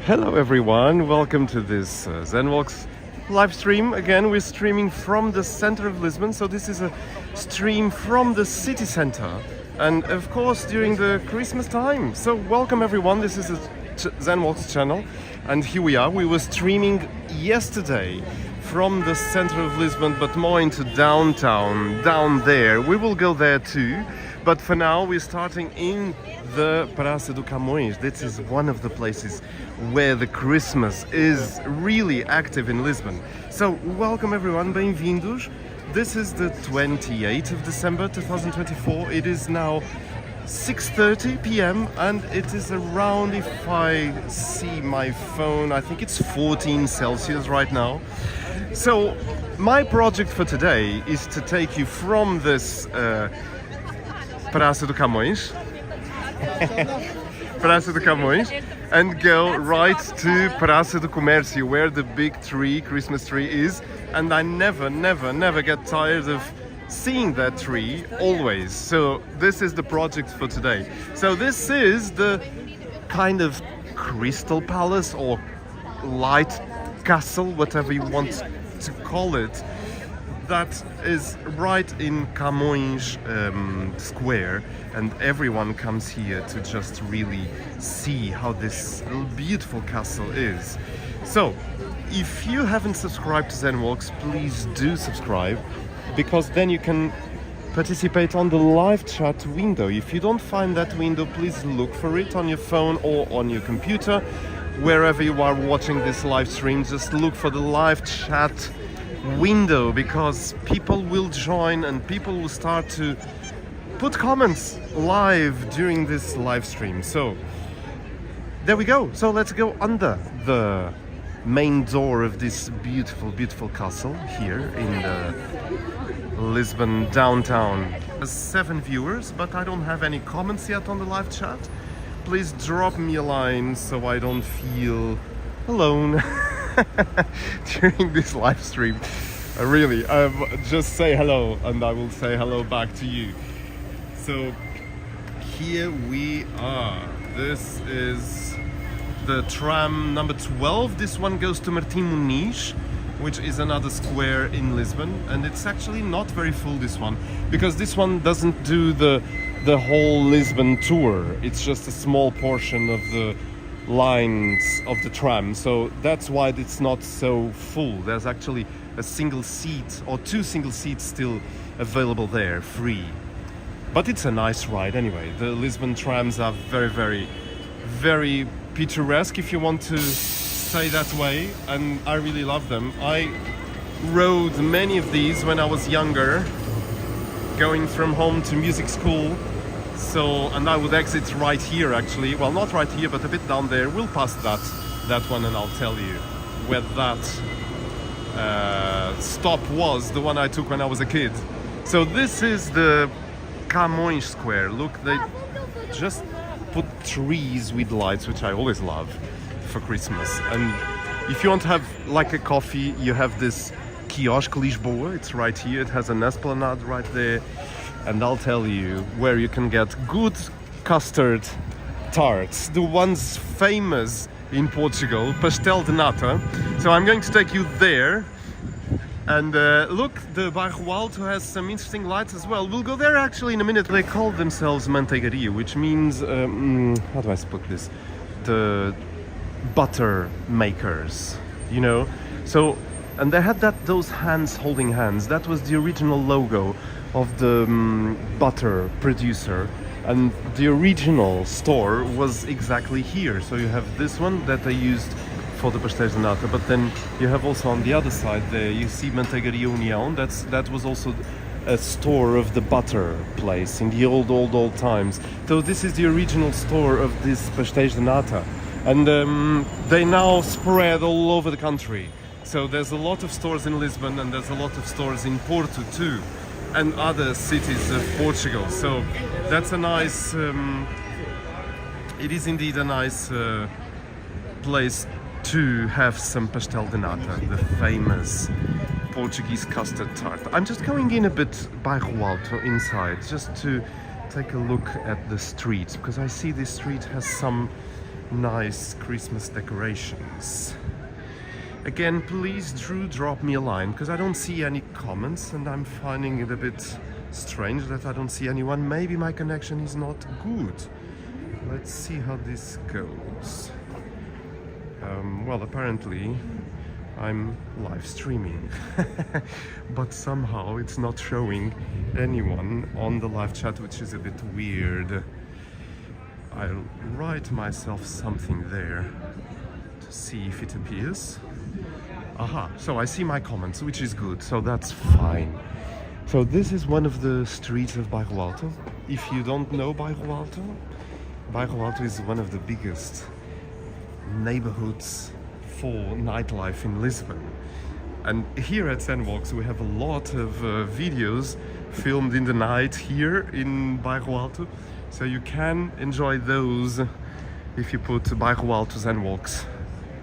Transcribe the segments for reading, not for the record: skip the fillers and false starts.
Hello everyone, welcome to this Zen Walks live stream. Again, we're streaming from the center of Lisbon, so this is a stream from the city center and of course during the Christmas time. So welcome everyone, this is a Zen Walks channel and here we are. We were streaming yesterday from the center of Lisbon, but more into downtown, down there. We will go there too, but for now we're starting in the Praça do Camões. This is one of the places where the Christmas is really active in Lisbon. So welcome everyone, bem-vindos. This is the 28th of December 2024. It is now 6:30 p.m. and it is around, if I see my phone, I think it's 14 Celsius right now. So my project for today is to take you from this Praça do Camões Praça do Camões and go right to Praça do Comercio, where the big tree, Christmas tree is, and I never get tired of seeing that tree, always. So this is the project for today. So this is the kind of crystal palace or light castle, whatever you want to call it, that is right in Camões Square, and everyone comes here to just really see how this beautiful castle is. So if you haven't subscribed to Zen Walks, please do subscribe, because then you can participate on the live chat window. If you don't find that window, please look for it on your phone or on your computer, wherever you are watching this live stream. Just look for the live chat window, because people will join and people will start to put comments live during this live stream. So there we go. So let's go under the main door of this beautiful castle here in the Lisbon downtown. 7 viewers, but I don't have any comments yet on the live chat. Please drop me a line so I don't feel alone during this live stream. Really, just say hello and I will say hello back to you. So here we are. This is the tram number 12. This one goes to Martim Muniz, which is another square in Lisbon, and it's actually not very full, this one, because this one doesn't do the whole Lisbon tour. It's just a small portion of the lines of the tram, so that's why it's not so full. There's actually a single seat or 2 single seats still available there, free. But it's a nice ride anyway. The Lisbon trams are very picturesque, if you want to say that way, and I really love them. I rode many of these when I was younger, going from home to music school. So, and I would exit right here actually, well, not right here, but a bit down there. We'll pass that one and I'll tell you where that stop was, the one I took when I was a kid. So this is the Camões Square. Look, they just put trees with lights, which I always love for Christmas. And if you want to have like a coffee, you have this kiosk Lisboa. It's right here. It has an esplanade right there. And I'll tell you where you can get good custard tarts, the ones famous in Portugal, pastel de nata. So I'm going to take you there. And look, the Bairro Alto has some interesting lights as well. We'll go there actually in a minute. They call themselves manteigaria, which means, how do I put this? The butter makers, you know? So, and they had those hands holding hands. That was the original logo of the butter producer, and the original store was exactly here. So you have this one that they used for the pastéis de nata, but then you have also on the other side there, you see Manteigaria União. That was also a store of the butter place in the old times. So this is the original store of this pastéis de nata, and they now spread all over the country. So there's a lot of stores in Lisbon, and there's a lot of stores in Porto too, and other cities of Portugal. So that's a nice, it is indeed a nice place to have some pastel de nata, the famous Portuguese custard tart. I'm just going in a bit Bairro Alto inside, just to take a look at the street, because I see this street has some nice Christmas decorations. Again, please do drop me a line, because I don't see any comments and I'm finding it a bit strange that I don't see anyone. Maybe my connection is not good. Let's see how this goes. Well, apparently I'm live streaming, but somehow it's not showing anyone on the live chat, which is a bit weird. I'll write myself something there to see if it appears. Aha, so I see my comments, which is good, so that's fine. So this is one of the streets of Bairro Alto. If you don't know Bairro Alto is one of the biggest neighborhoods for nightlife in Lisbon. And here at Zen Walks we have a lot of videos filmed in the night here in Bairro Alto. So you can enjoy those if you put Bairro Alto Zen Walks.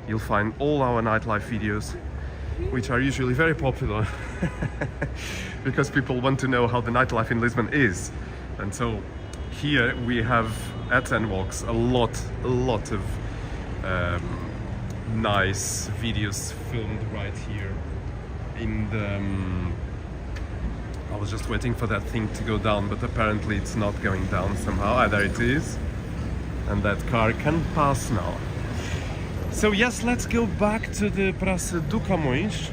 You'll find all our nightlife videos, which are usually very popular because people want to know how the nightlife in Lisbon is. And so here we have at Zen Walks a lot of nice videos filmed right here in the I was just waiting for that thing to go down, but apparently it's not going down somehow. Ah, there it is. And that car can pass now. So yes, let's go back to the Praça do Camões.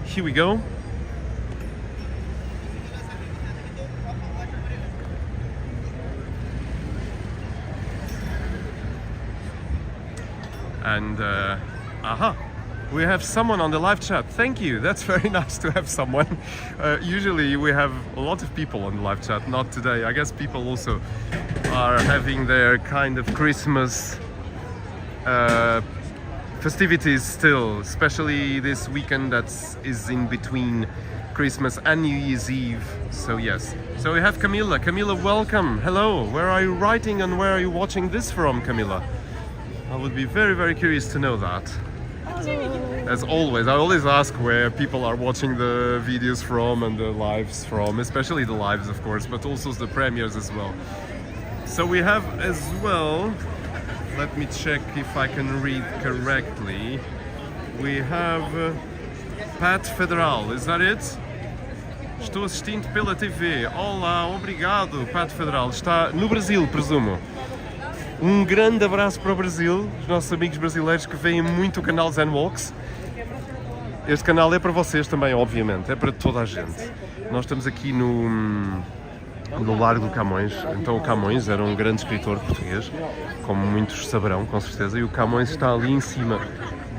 Here we go. And aha, we have someone on the live chat. Thank you, that's very nice to have someone. Usually we have a lot of people on the live chat, not today. I guess people also are having their kind of Christmas festivities still, especially this weekend that is in between Christmas and New Year's Eve. So yes, so we have Camilla. Camilla, welcome. Hello, where are you writing and where are you watching this from, Camilla? I would be very curious to know that. As always, I always ask where people are watching the videos from and the lives from, especially the lives of course, but also the premieres as well. So we have as well, let me check if I can read correctly. We have Pat Federal, is that it? Estou assistindo pela TV. Olá, obrigado, Pat Federal. Está no Brasil, presumo. Grande abraço para o Brasil, os nossos amigos brasileiros que veem muito o canal Zen Walks. Este canal é para vocês também, obviamente, é para toda a gente. Nós estamos aqui no Largo do Camões. Então o Camões era um grande escritor português, como muitos saberão, com certeza, e o Camões está ali em cima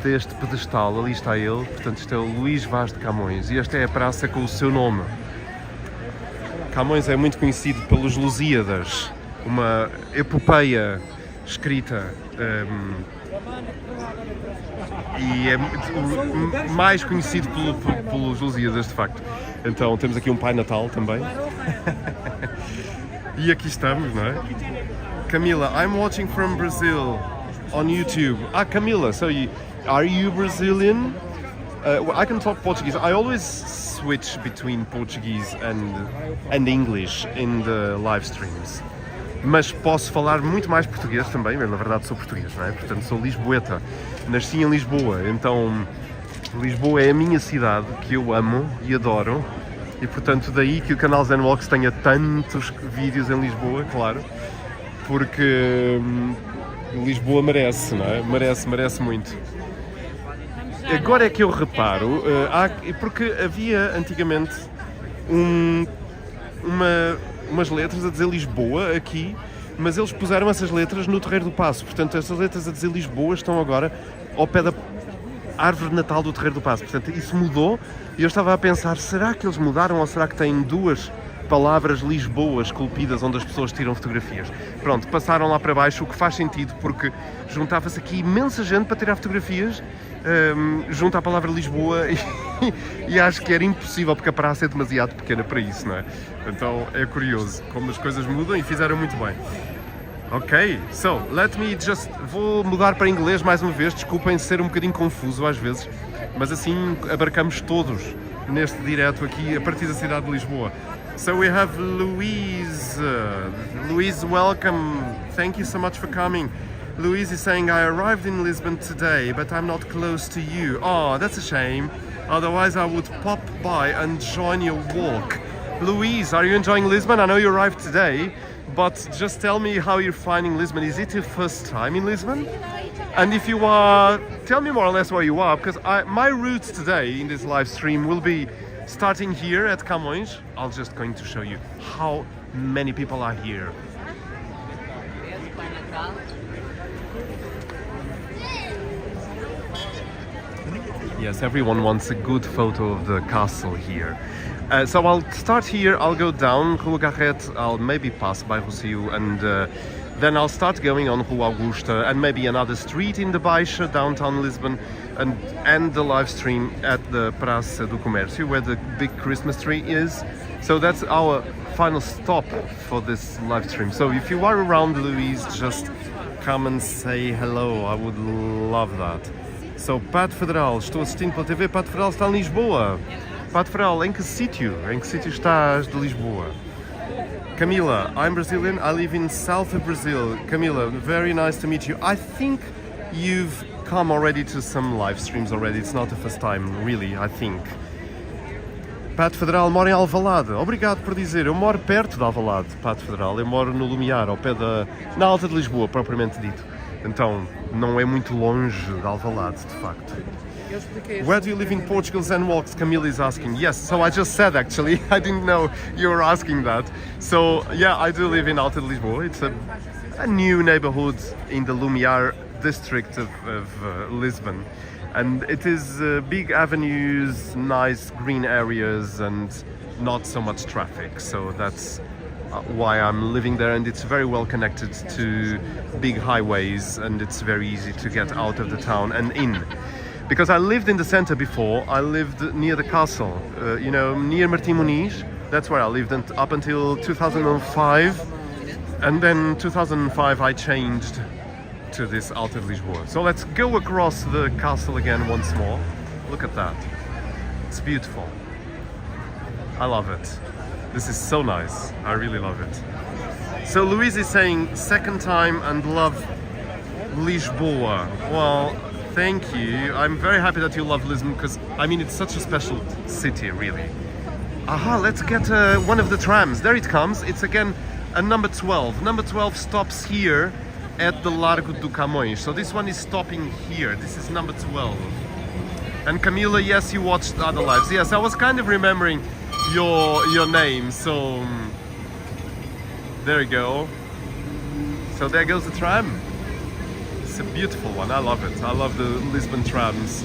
deste pedestal, ali está ele, portanto isto é o Luís Vaz de Camões, e esta é a praça com o seu nome. Camões é muito conhecido pelos Lusíadas, uma epopeia escrita e é mais conhecido pelos Lusíadas de facto. Então temos aqui um Pai Natal também. E aqui estamos, não é? Camila, I'm watching from Brazil on YouTube. Ah, Camila, so are you Brazilian? I can talk Portuguese. I always switch between Portuguese and English in the live streams. Mas posso falar muito mais português também, mas na verdade sou português, não é? Portanto sou lisboeta, nasci em Lisboa, então Lisboa é a minha cidade que eu amo e adoro, e portanto daí que o canal Zen Walks tenha tantos vídeos em Lisboa, claro, porque Lisboa merece, não é? Merece muito. Agora é que eu reparo, porque havia antigamente umas letras a dizer Lisboa aqui, mas eles puseram essas letras no Terreiro do Paço, portanto essas letras a dizer Lisboa estão agora ao pé da árvore de Natal do Terreiro do Paço, portanto isso mudou e eu estava a pensar, será que eles mudaram ou será que têm duas palavras Lisboa esculpidas onde as pessoas tiram fotografias? Pronto, passaram lá para baixo, o que faz sentido porque juntava-se aqui imensa gente para tirar fotografias junto à palavra Lisboa e acho que era impossível porque a praça é demasiado pequena para isso, não é? Então é curioso como as coisas mudam e fizeram muito bem. Ok, so vou mudar para inglês mais uma vez, desculpem ser um bocadinho confuso às vezes, mas assim abarcamos todos neste direto aqui a partir da cidade de Lisboa. So we have Louise. Louise, welcome. Thank you so much for coming. Louise is saying, I arrived in Lisbon today, but I'm not close to you. Oh, that's a shame. Otherwise, I would pop by and join your walk. Louise, are you enjoying Lisbon? I know you arrived today, but just tell me how you're finding Lisbon. Is it your first time in Lisbon? And if you are, tell me more or less where you are, because my route today in this live stream will be starting here at Camões. I'm just going to show you how many people are here. Yes, everyone wants a good photo of the castle here. So I'll start here, I'll go down Rua Augusta, I'll maybe pass by Rossio, and then I'll start going on Rua Augusta and maybe another street in the Baixa, downtown Lisbon, and end the live stream at the Praça do Comercio, where the big Christmas tree is. So that's our final stop for this live stream. So if you are around, Louise, just come and say hello, I would love that. So, Padre Federal, estou assistindo pela TV, Padre Federal está em Lisboa. Padre Federal, em que sítio? Em que sítio estás de Lisboa? Camila, I'm Brazilian, I live in south of Brazil. Camila, very nice to meet you. I think you've come already to some live streams already, it's not the first time, really, I think. Padre Federal mora em Alvalade. Obrigado por dizer, eu moro perto de Alvalade, Padre Federal. Eu moro no Lumiar, ao pé na Alta de Lisboa, propriamente dito. Então, não é muito longe de Alvalade, de facto. Where do you live in Portugal, Zen Walks? Camille is asking. Yes, so I just said actually, I didn't know you were asking that. So, yeah, I do live in Alta de Lisboa. It's a new neighborhood in the Lumiar district of Lisbon. And it is big avenues, nice green areas, and not so much traffic. So that's why I'm living there, and it's very well connected to big highways, and it's very easy to get out of the town and in. Because I lived in the center before, I lived near the castle, you know, near Martim Muniz. That's where I lived up until 2005, and then 2005 I changed to this Alta de Lisboa. So let's go across the castle again once more. Look at that, it's beautiful. I love it. This is so nice, I really love it. So Louise is saying second time and love Lisboa. Well, thank you. I'm very happy that you love Lisbon, because I mean it's such a special city, really. Aha, let's get one of the trams. There it comes. It's again a number 12. Number 12 stops here at the Largo do Camões. So this one is stopping here. This is number 12. And Camila, yes, you watched other lives. Yes, I was kind of remembering your name, so there you go. So there goes the tram. It's a beautiful one, I love it. I love the Lisbon trams.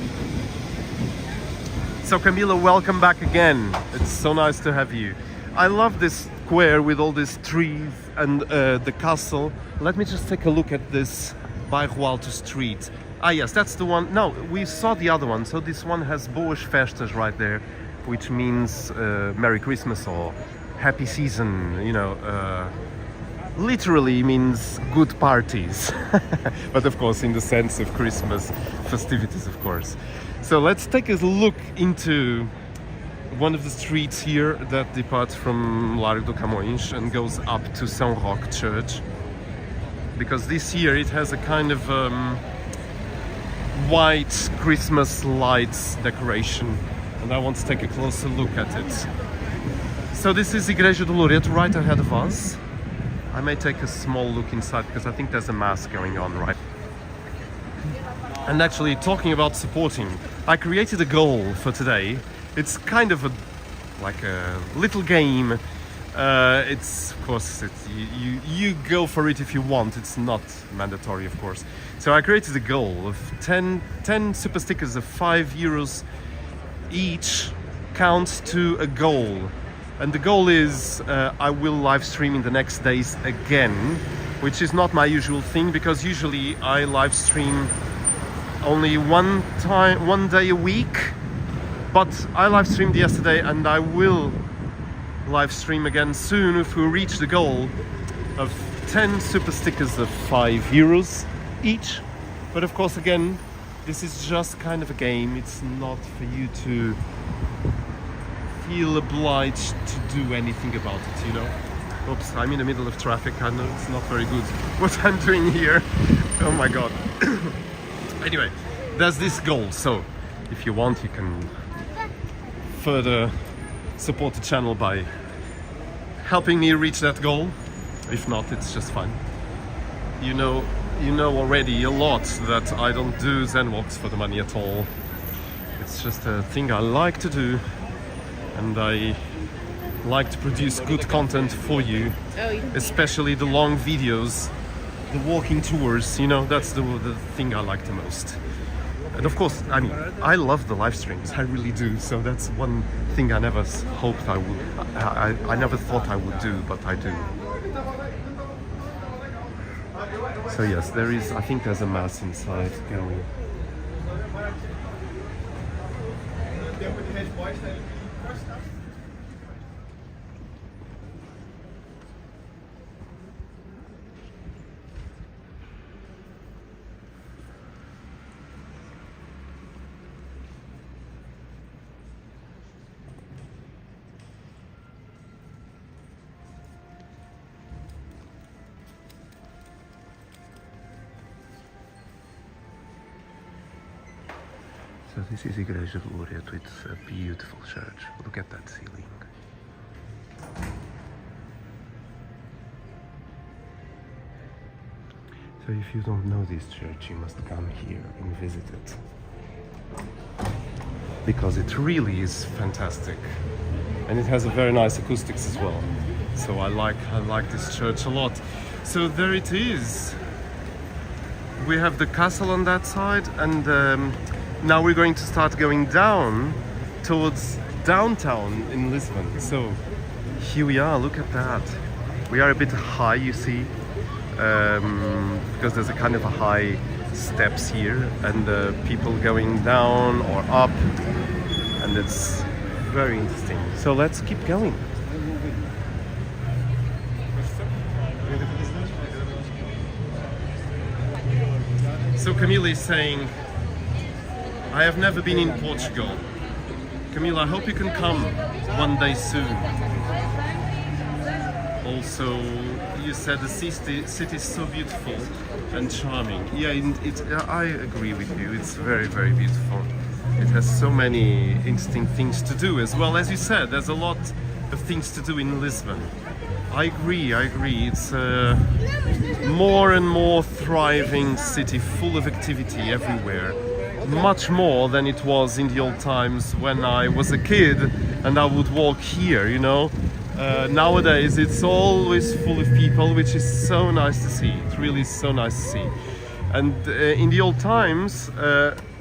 So Camila, welcome back again. It's so nice to have you. I love this square with all these trees and the castle. Let me just take a look at this Bairro Alto street. Ah yes, that's the one. No, we saw the other one. So this one has Boas Festas right there, which means Merry Christmas or Happy Season, you know, literally means good parties. But of course in the sense of Christmas festivities, of course. So let's take a look into one of the streets here that departs from Largo do Camões and goes up to São Roque Church. Because this year it has a kind of white Christmas lights decoration. And I want to take a closer look at it. So this is Igreja do Loreto right ahead of us. I may take a small look inside because I think there's a mass going on, right? And actually, talking about supporting, I created a goal for today. It's kind of like a little game. It's, of course, you go for it if you want. It's not mandatory, of course. So I created a goal of 10 super stickers of €5 each counts to a goal, and the goal is I will live stream in the next days again, which is not my usual thing, because usually I live stream only one day a week, but I live streamed yesterday and I will live stream again soon if we reach the goal of 10 super stickers of €5 each. But of course, again, this is just kind of a game. It's not for you to feel obliged to do anything about it, you know. Oops, I'm in the middle of traffic. I know it's not very good what I'm doing here. Oh my god. Anyway, there's this goal, so if you want you can further support the channel by helping me reach that goal. If not, it's just fine. You know already a lot that I don't do Zen Walks for the money at all. It's just a thing I like to do, and I like to produce good content for you, especially the long videos, the walking tours, you know, that's the thing I like the most. And of course, I mean, I love the live streams, I really do, so that's one thing I never hoped I would, I never thought I would do, but I do. So yes, there is, I think there's a mass inside going. So this is Igreja de Loreto. It's a beautiful church. Look at that ceiling. So if you don't know this church, you must come here and visit it, because it really is fantastic, and it has a very nice acoustics as well. So I like this church a lot. So there it is. We have the castle on that side, and now we're going to start going down towards downtown in Lisbon. So here we are, look at that. We are a bit high, you see, because there's a kind of a high steps here, and people going down or up, and it's very interesting. So let's keep going. So Camille is saying, I have never been in Portugal. Camille, I hope you can come one day soon. Also, you said the city is so beautiful and charming. Yeah, I agree with you. It's very, very beautiful. It has so many interesting things to do, as well as you said. There's a lot of things to do in Lisbon. I agree. It's a more and more thriving city, full of activity everywhere. Much more than it was in the old times when I was a kid and I would walk here, you know. Nowadays it's always full of people, which is so nice to see. It really is so nice to see. And in the old times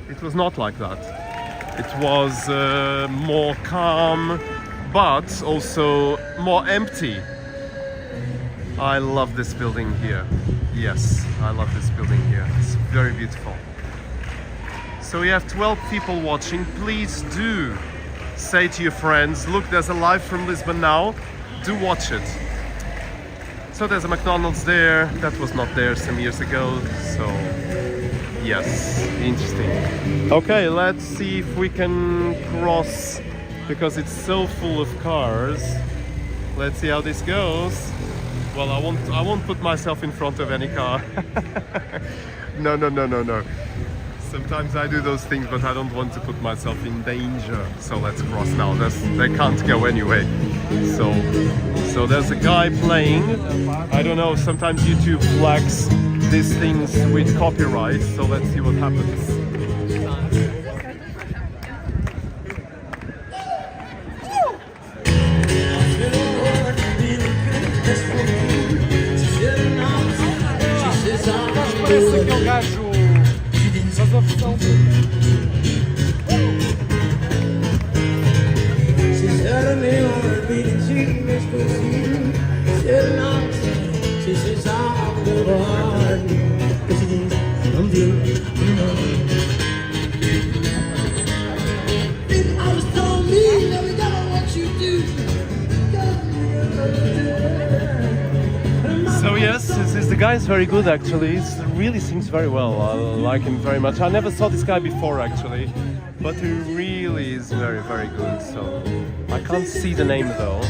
it was not like that. It was more calm, but also more empty. I love this building here. Yes, I love this building here. It's very beautiful. So we have 12 people watching. Please do say to your friends, look, there's a live from Lisbon now. Do watch it. So there's a McDonald's there. That was not there some years ago. So yes, interesting. Okay, let's see if we can cross, because it's so full of cars. Let's see how this goes. Well, I won't put myself in front of any car. No. Sometimes I do those things, but I don't want to put myself in danger. So let's cross now. They can't go anyway. So there's a guy playing. I don't know, sometimes YouTube flags these things with copyright. So let's see what happens. Parece que é o gajo das opções. So yes, the guy is very good actually. He really sings very well. I like him very much. I never saw this guy before actually, but he really is very, very good. So I can't see the name though.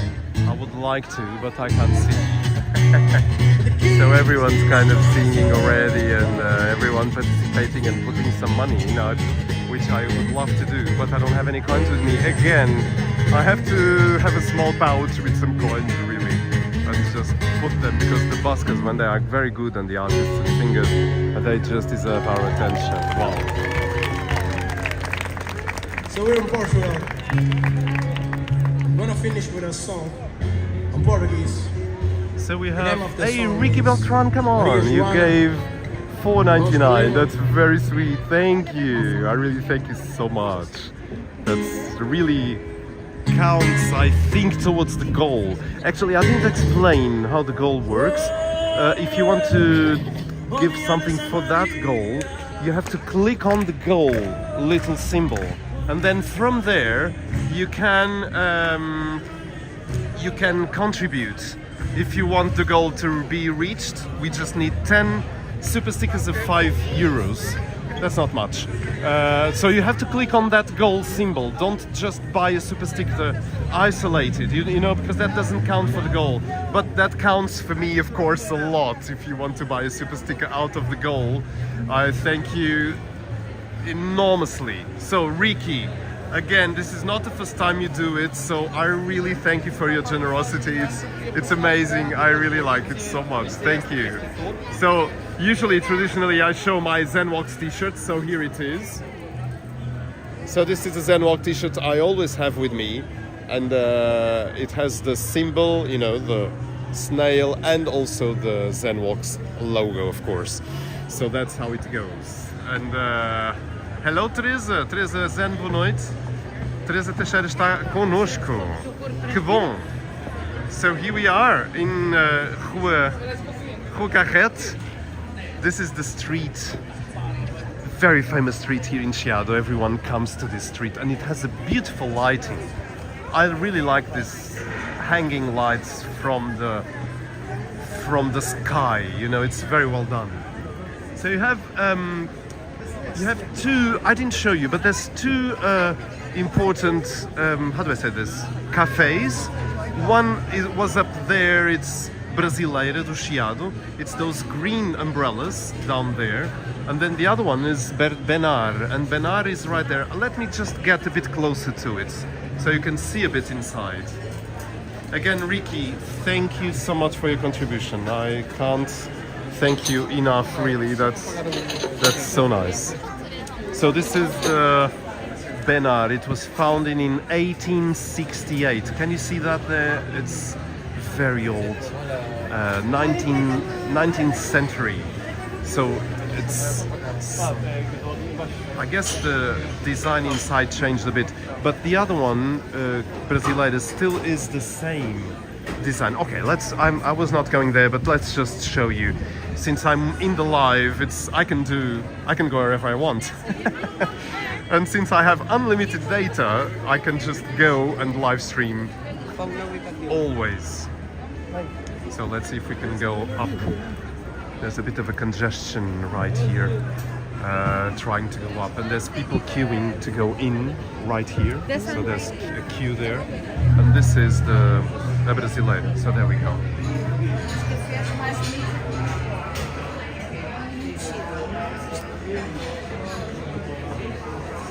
I would like to, but I can't see. So everyone's kind of singing already, and everyone participating and putting some money in, which I would love to do, but I don't have any coins with me. Again, I have to have a small pouch with some coins, really, and just put them, because the buskers, when they are very good, and the artists and singers, they just deserve our attention. Wow. So we're in Portugal. I'm gonna finish with a song in Portuguese. So we name have, of the hey, song Ricky is Beltran, come on, Ricky you Beltran. gave $4.99. Most That's very sweet. Thank you. I really thank you so much. That's really counts, I think, towards the goal. Actually, I didn't explain how the goal works. If you want to give something for that goal, you have to click on the goal little symbol, and then from there you can contribute. If you want the goal to be reached, we just need 10 super stickers of €5. That's not much. So you have to click on that goal symbol. Don't just buy a super sticker isolated, you know, because that doesn't count for the goal. But that counts for me, of course, a lot. If you want to buy a super sticker out of the goal, I thank you enormously. So Ricky, again, this is not the first time you do it, so I really thank you for your generosity. It's amazing. I really like it so much. Thank you. So traditionally, I show my Zen Walks t-shirt, so here it is. So this is a Zen Walk t-shirt I always have with me, and it has the symbol, you know, the snail, and also the Zen Walks logo, of course. So that's how it goes. And hello, Teresa. Teresa Zen, boa noite. Teresa Teixeira está conosco. Que bom. So here we are in Rua Augusta. This is the street, very famous street here in Chiado. Everyone comes to this street, and it has a beautiful lighting. I really like this hanging lights from the sky. You know, it's very well done. So you have two. I didn't show you, but there's two important. How do I say this? Cafes. One was up there. It's Brasileira do Chiado. It's those green umbrellas down there, and then the other one is Benar, and Benar is right there. Let me just get a bit closer to it so you can see a bit inside. Again, Ricky, thank you so much for your contribution. I can't thank you enough, really. That's so nice. So this is the Benar. It was founded in 1868. Can you see that there? It's very old, 19th century. So it's, I guess the design inside changed a bit, but the other one, Brasileira, still is the same design. Okay, I was not going there, but let's just show you. Since I'm in the live, I can go wherever I want. And since I have unlimited data, I can just go and live stream always. So let's see if we can go up. There's a bit of a congestion right here, trying to go up, and there's people queuing to go in right here. So there's a queue there, and this is the Brasileira. So there we go.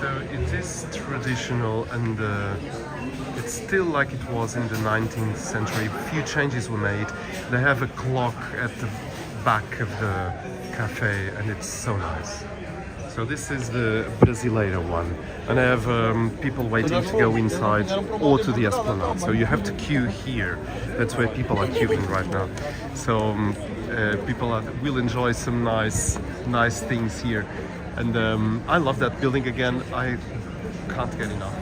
So it is traditional, and it's still like it was in the 19th century. A few changes were made. They have a clock at the back of the cafe, and it's so nice. So this is the Brasileira one, and I have people waiting to go inside or to the Esplanade. So you have to queue here. That's where people are queuing right now. So people will enjoy some nice things here. And I love that building again. I can't get enough.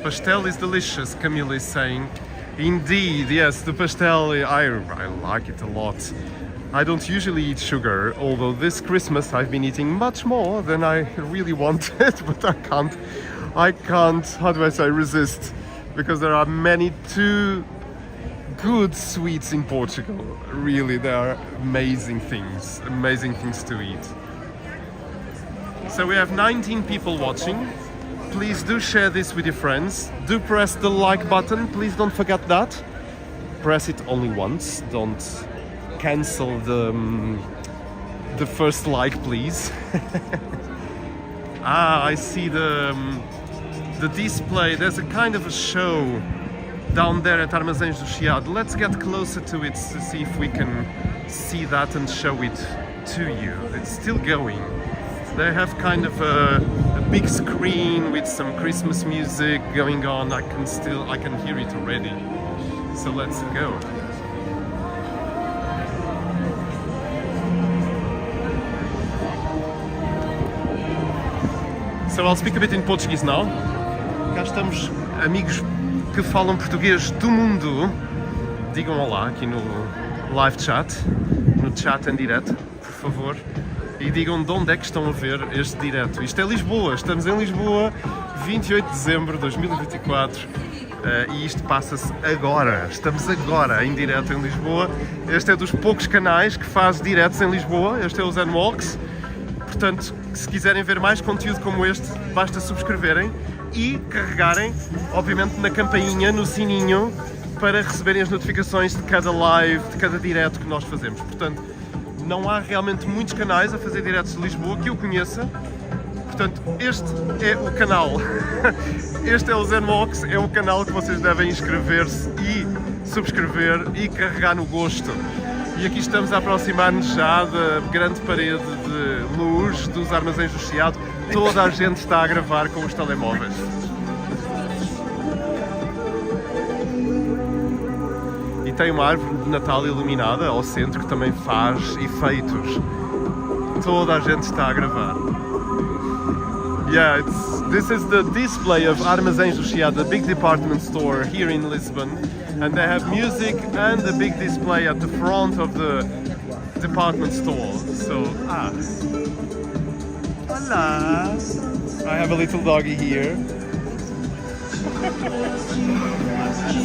Pastel is delicious, Camille is saying. Indeed, yes, the pastel, I like it a lot. I don't usually eat sugar, although this Christmas I've been eating much more than I really wanted, but I can't, how do I say, resist, because there are too good sweets in Portugal. Really, there are amazing things to eat. So we have 19 people watching. Please do share this with your friends. Do press the like button. Please don't forget that. Press it only once. Don't cancel the first like, please. I see the display. There's a kind of a show down there at Armazens do Chiado. Let's get closer to it to see if we can see that and show it to you. It's still going. They have kind of a big screen with some Christmas music going on. I can hear it already. So let's go. So I'll speak a bit in Portuguese now. Cá estamos, amigos que falam português do mundo. Digam olá aqui no live chat, no chat em direto, por favor. E digam de onde é que estão a ver este direto. Isto é Lisboa, estamos em Lisboa, 28 de dezembro de 2024. E isto passa-se agora, estamos agora em direto em Lisboa. Este é dos poucos canais que faz diretos em Lisboa, este é o Zen Walks. Portanto, se quiserem ver mais conteúdo como este, basta subscreverem e carregarem, obviamente, na campainha, no sininho, para receberem as notificações de cada live, de cada direto que nós fazemos. Portanto, não há realmente muitos canais a fazer diretos de Lisboa que eu conheça. Portanto, este é o canal. Este é o Zen Walks, é o canal que vocês devem inscrever-se e subscrever e carregar no gosto. E aqui estamos a aproximar-nos já da grande parede de luz dos Armazéns do Chiado. Toda a gente está a gravar com os telemóveis. E tem uma árvore de Natal iluminada ao centro que também faz efeitos. Toda a gente está a gravar. Yeah, this is the display of Armazéns do Chiado, the big department store here in Lisbon. And they have music and a big display at the front of the department store. So, hola! I have a little doggy here.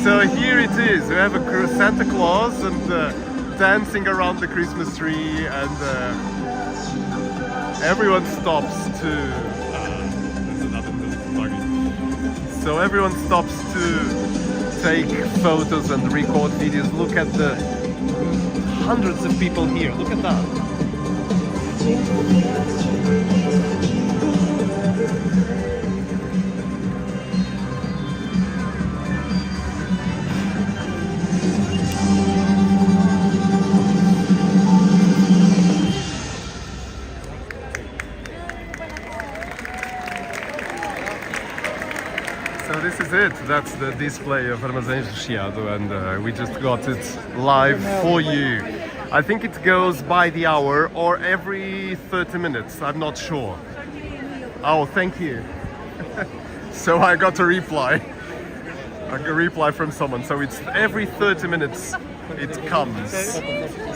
So here it is. We have a Santa Claus and dancing around the Christmas tree, and everyone stops to. There's another little doggy. So everyone stops to take photos and record videos. Look at the hundreds of people here. Look at that. This is it. That's the display of Armazéns do Chiado, and we just got it live for you. I think it goes by the hour or every 30 minutes. I'm not sure. Oh, thank you. So I got a reply from someone. So it's every 30 minutes it comes.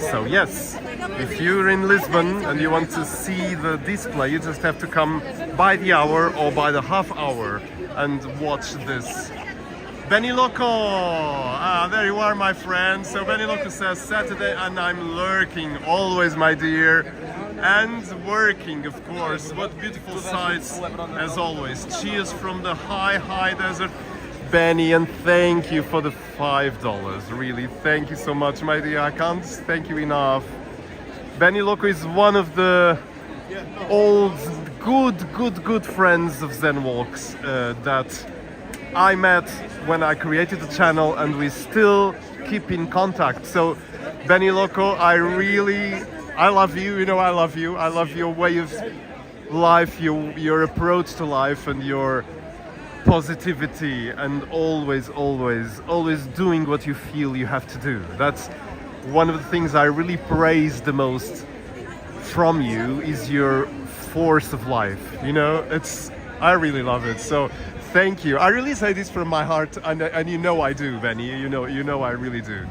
So yes, if you're in Lisbon and you want to see the display, you just have to come by the hour or by the half hour and watch this. Benny Loco! There you are, my friend. So Benny Loco says Saturday and I'm lurking, always, my dear. And working, of course. What beautiful sights, as always. Cheers from the high desert. Benny, and thank you for the $5. Really, thank you so much, my dear. I can't thank you enough. Benny Loco is one of the old, good friends of Zen Walks that I met when I created the channel, and we still keep in contact. So, Benny Loco, I love you. You know I love you. I love your way of life, your approach to life, and your positivity, and always doing what you feel you have to do. That's one of the things I really praise the most from you, is your force of life. You know, I really love it. So thank you. I really say this from my heart, and you know I do, Benny. You know I really do.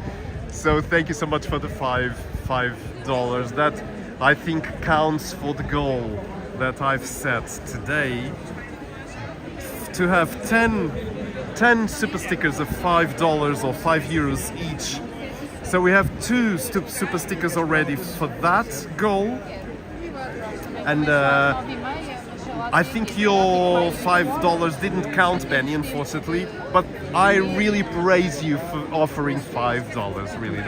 So thank you so much for the $5. That I think counts for the goal that I've set today, to have 10 super stickers of $5 or €5 each. So we have 2 super stickers already for that goal. And I think your $5 didn't count, Benny, unfortunately, but I really praise you for offering $5. Really,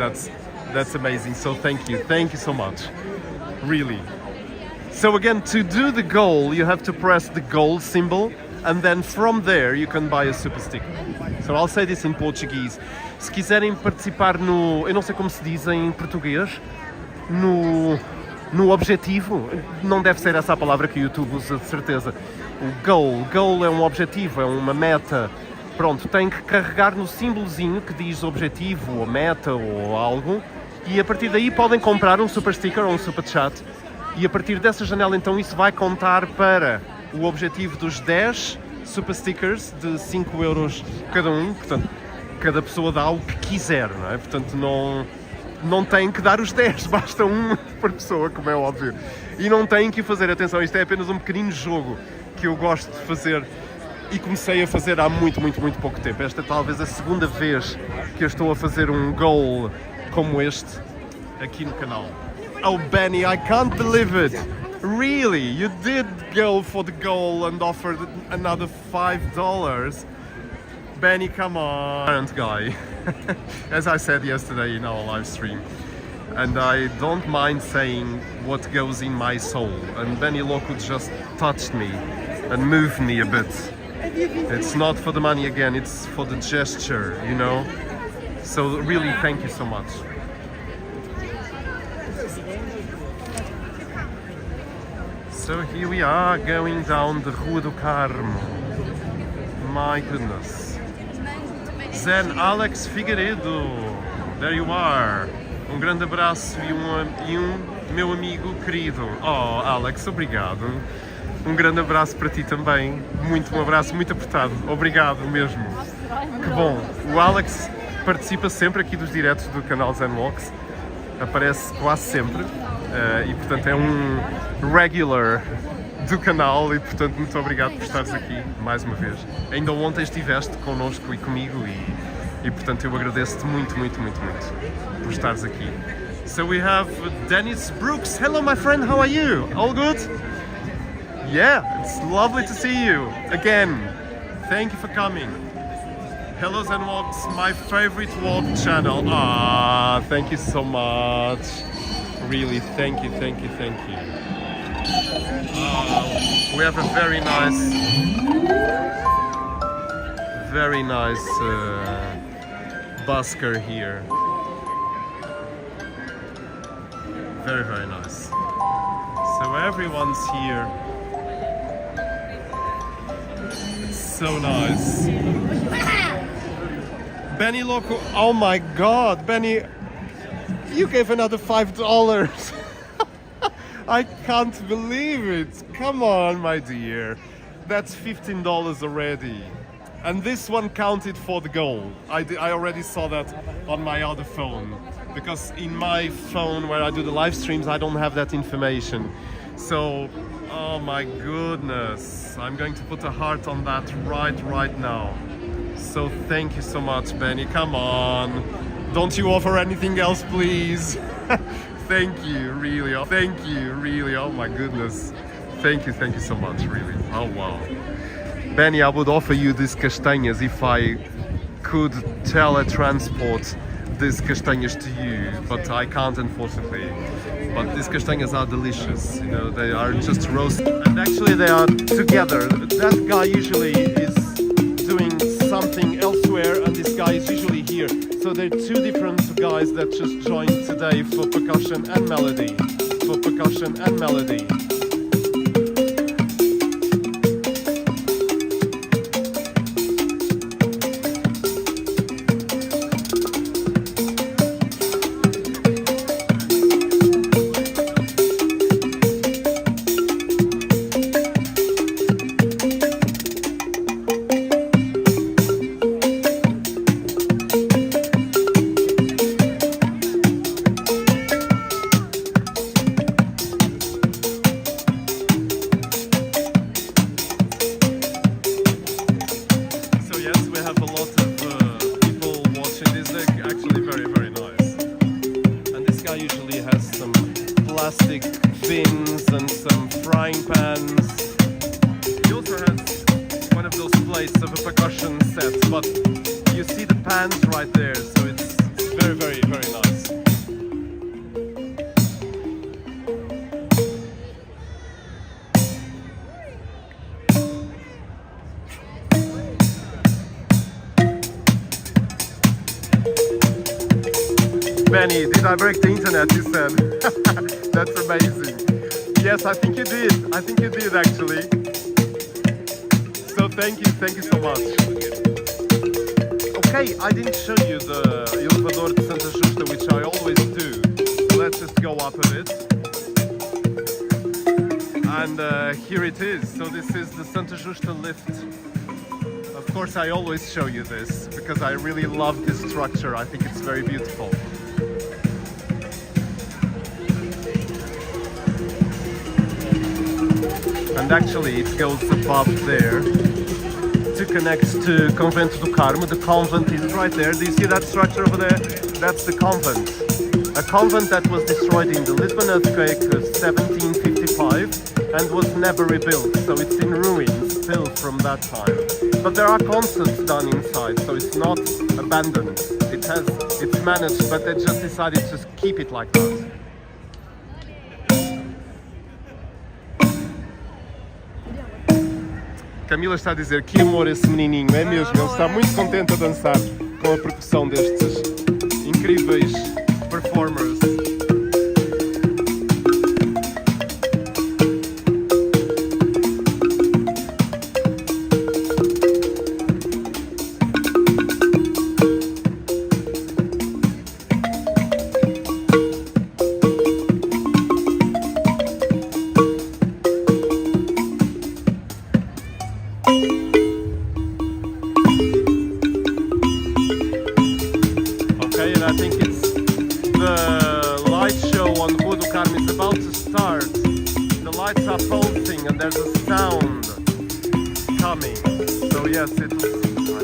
That's amazing. So thank you so much. Really. So again, to do the goal, you have to press the goal symbol, and then from there you can buy a super sticker. So I'll say this in Portuguese. Se quiserem participar no, eu não sei como se diz em português, no objetivo, não deve ser essa a palavra que o YouTube usa de certeza. O goal é um objetivo, é uma meta. Pronto, tem que carregar no símbolozinho que diz objetivo, ou meta, ou algo, e a partir daí podem comprar um super sticker ou um super chat, e a partir dessa janela então isso vai contar para o objetivo dos 10 super stickers de 5 euros cada um. Portanto, cada pessoa dá o que quiser, não é? Portanto, não tem que dar os 10, basta um por pessoa, como é óbvio. E não tem que fazer, atenção, isto é apenas um pequenino jogo que eu gosto de fazer e comecei a fazer há muito pouco tempo. Esta é talvez a segunda vez que eu estou a fazer um goal como este aqui no canal. Oh Benny, I can't believe it! Really? You did go for the goal and offered another $5? Benny, come on! Parent guy, as I said yesterday in our live stream. And I don't mind saying what goes in my soul. And Benny Loco just touched me and moved me a bit. It's not for the money again, it's for the gesture, you know? So really, thank you so much. So here we are going down the Rua do Carmo. My goodness. Zen Alex Figueiredo, there you are. Um grande abraço e um meu amigo querido. Oh, Alex, obrigado. Um grande abraço para ti também. Um abraço muito apertado. Obrigado mesmo. Que bom. O Alex participa sempre aqui dos diretos do canal Zen Walks. Aparece quase sempre. E portanto é um regular do canal e portanto muito obrigado por estares aqui mais uma vez. Ainda ontem estiveste connosco e comigo e portanto eu agradeço-te muito por estares aqui. So we have Dennis Brooks. Hello my friend, how are you? All good? Yeah, it's lovely to see you again. Thank you for coming. Hello Zen Walks, my favorite walk channel. Ah, thank you so much. Really, thank you. We have a very nice busker here. Very nice. So everyone's here. It's so nice. Benny Loco, oh my God, Benny, you gave another $5. I can't believe it. Come on, my dear. That's $15 already. And this one counted for the goal. I already saw that on my other phone. Because in my phone where I do the live streams, I don't have that information. So, oh my goodness. I'm going to put a heart on that right now. So thank you so much, Benny. Come on. Don't you offer anything else, please? Thank you, really. Oh, thank you, really. Oh my goodness. Thank you so much, really. Oh wow. Benny, I would offer you these castanhas if I could teletransport these castanhas to you, but I can't, unfortunately. But these castanhas are delicious, you know, they are just roasted. And actually they are together. That guy usually is doing something elsewhere and this guy is usually here. So they're two different guys that just joined today for percussion and melody. Plastic bins and some frying pans. He also has one of those plates of a percussion set, but you see the pans right there, so it's very nice. Benny, did I break the internet? You said. That's amazing. Yes, I think you did. I think you did actually. So thank you so much. Okay, I didn't show you the Elevador de Santa Justa, which I always do. So let's just go up a bit. And here it is. So this is the Santa Justa lift. Of course, I always show you this because I really love this structure. I think it's very beautiful. And actually it goes above there to connect to Convento do Carmo. The convent is right there. Do you see that structure over there? That's the convent. A convent that was destroyed in the Lisbon earthquake of 1755 and was never rebuilt. So it's in ruins still from that time. But there are concerts done inside, so it's not abandoned. It's managed, but they just decided to keep it like that. Camila está a dizer que amor esse menininho, é mesmo, ele está muito contente a dançar com a percussão destes incríveis performers. I think it's the light show on Rua do Carmo is about to start. The lights are pulsing and there's a sound coming. So yes, I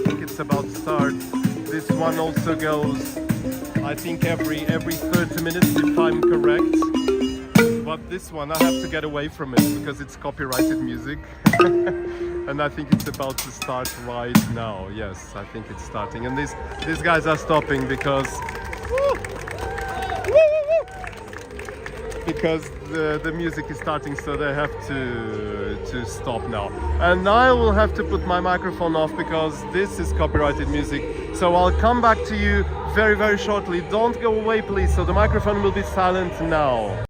think it's about to start. This one also goes, I think every 30 minutes if I'm correct. But this one I have to get away from it because it's copyrighted music. And I think it's about to start right now. Yes, I think it's starting. And these guys are stopping because the music is starting, so they have to stop now. And I will have to put my microphone off because this is copyrighted music. So I'll come back to you very, very shortly. Don't go away, please. So the microphone will be silent now.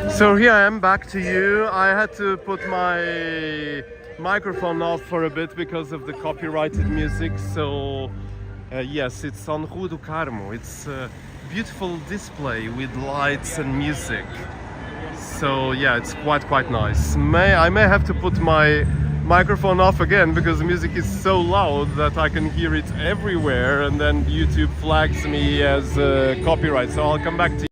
So here I am back to you. I had to put my microphone off for a bit because of the copyrighted music. So yes, it's on Rua do Carmo. It's a beautiful display with lights and music. So yeah, it's quite nice. I may have to put my microphone off again because the music is so loud that I can hear it everywhere, and then YouTube flags me as copyright. So I'll come back to you.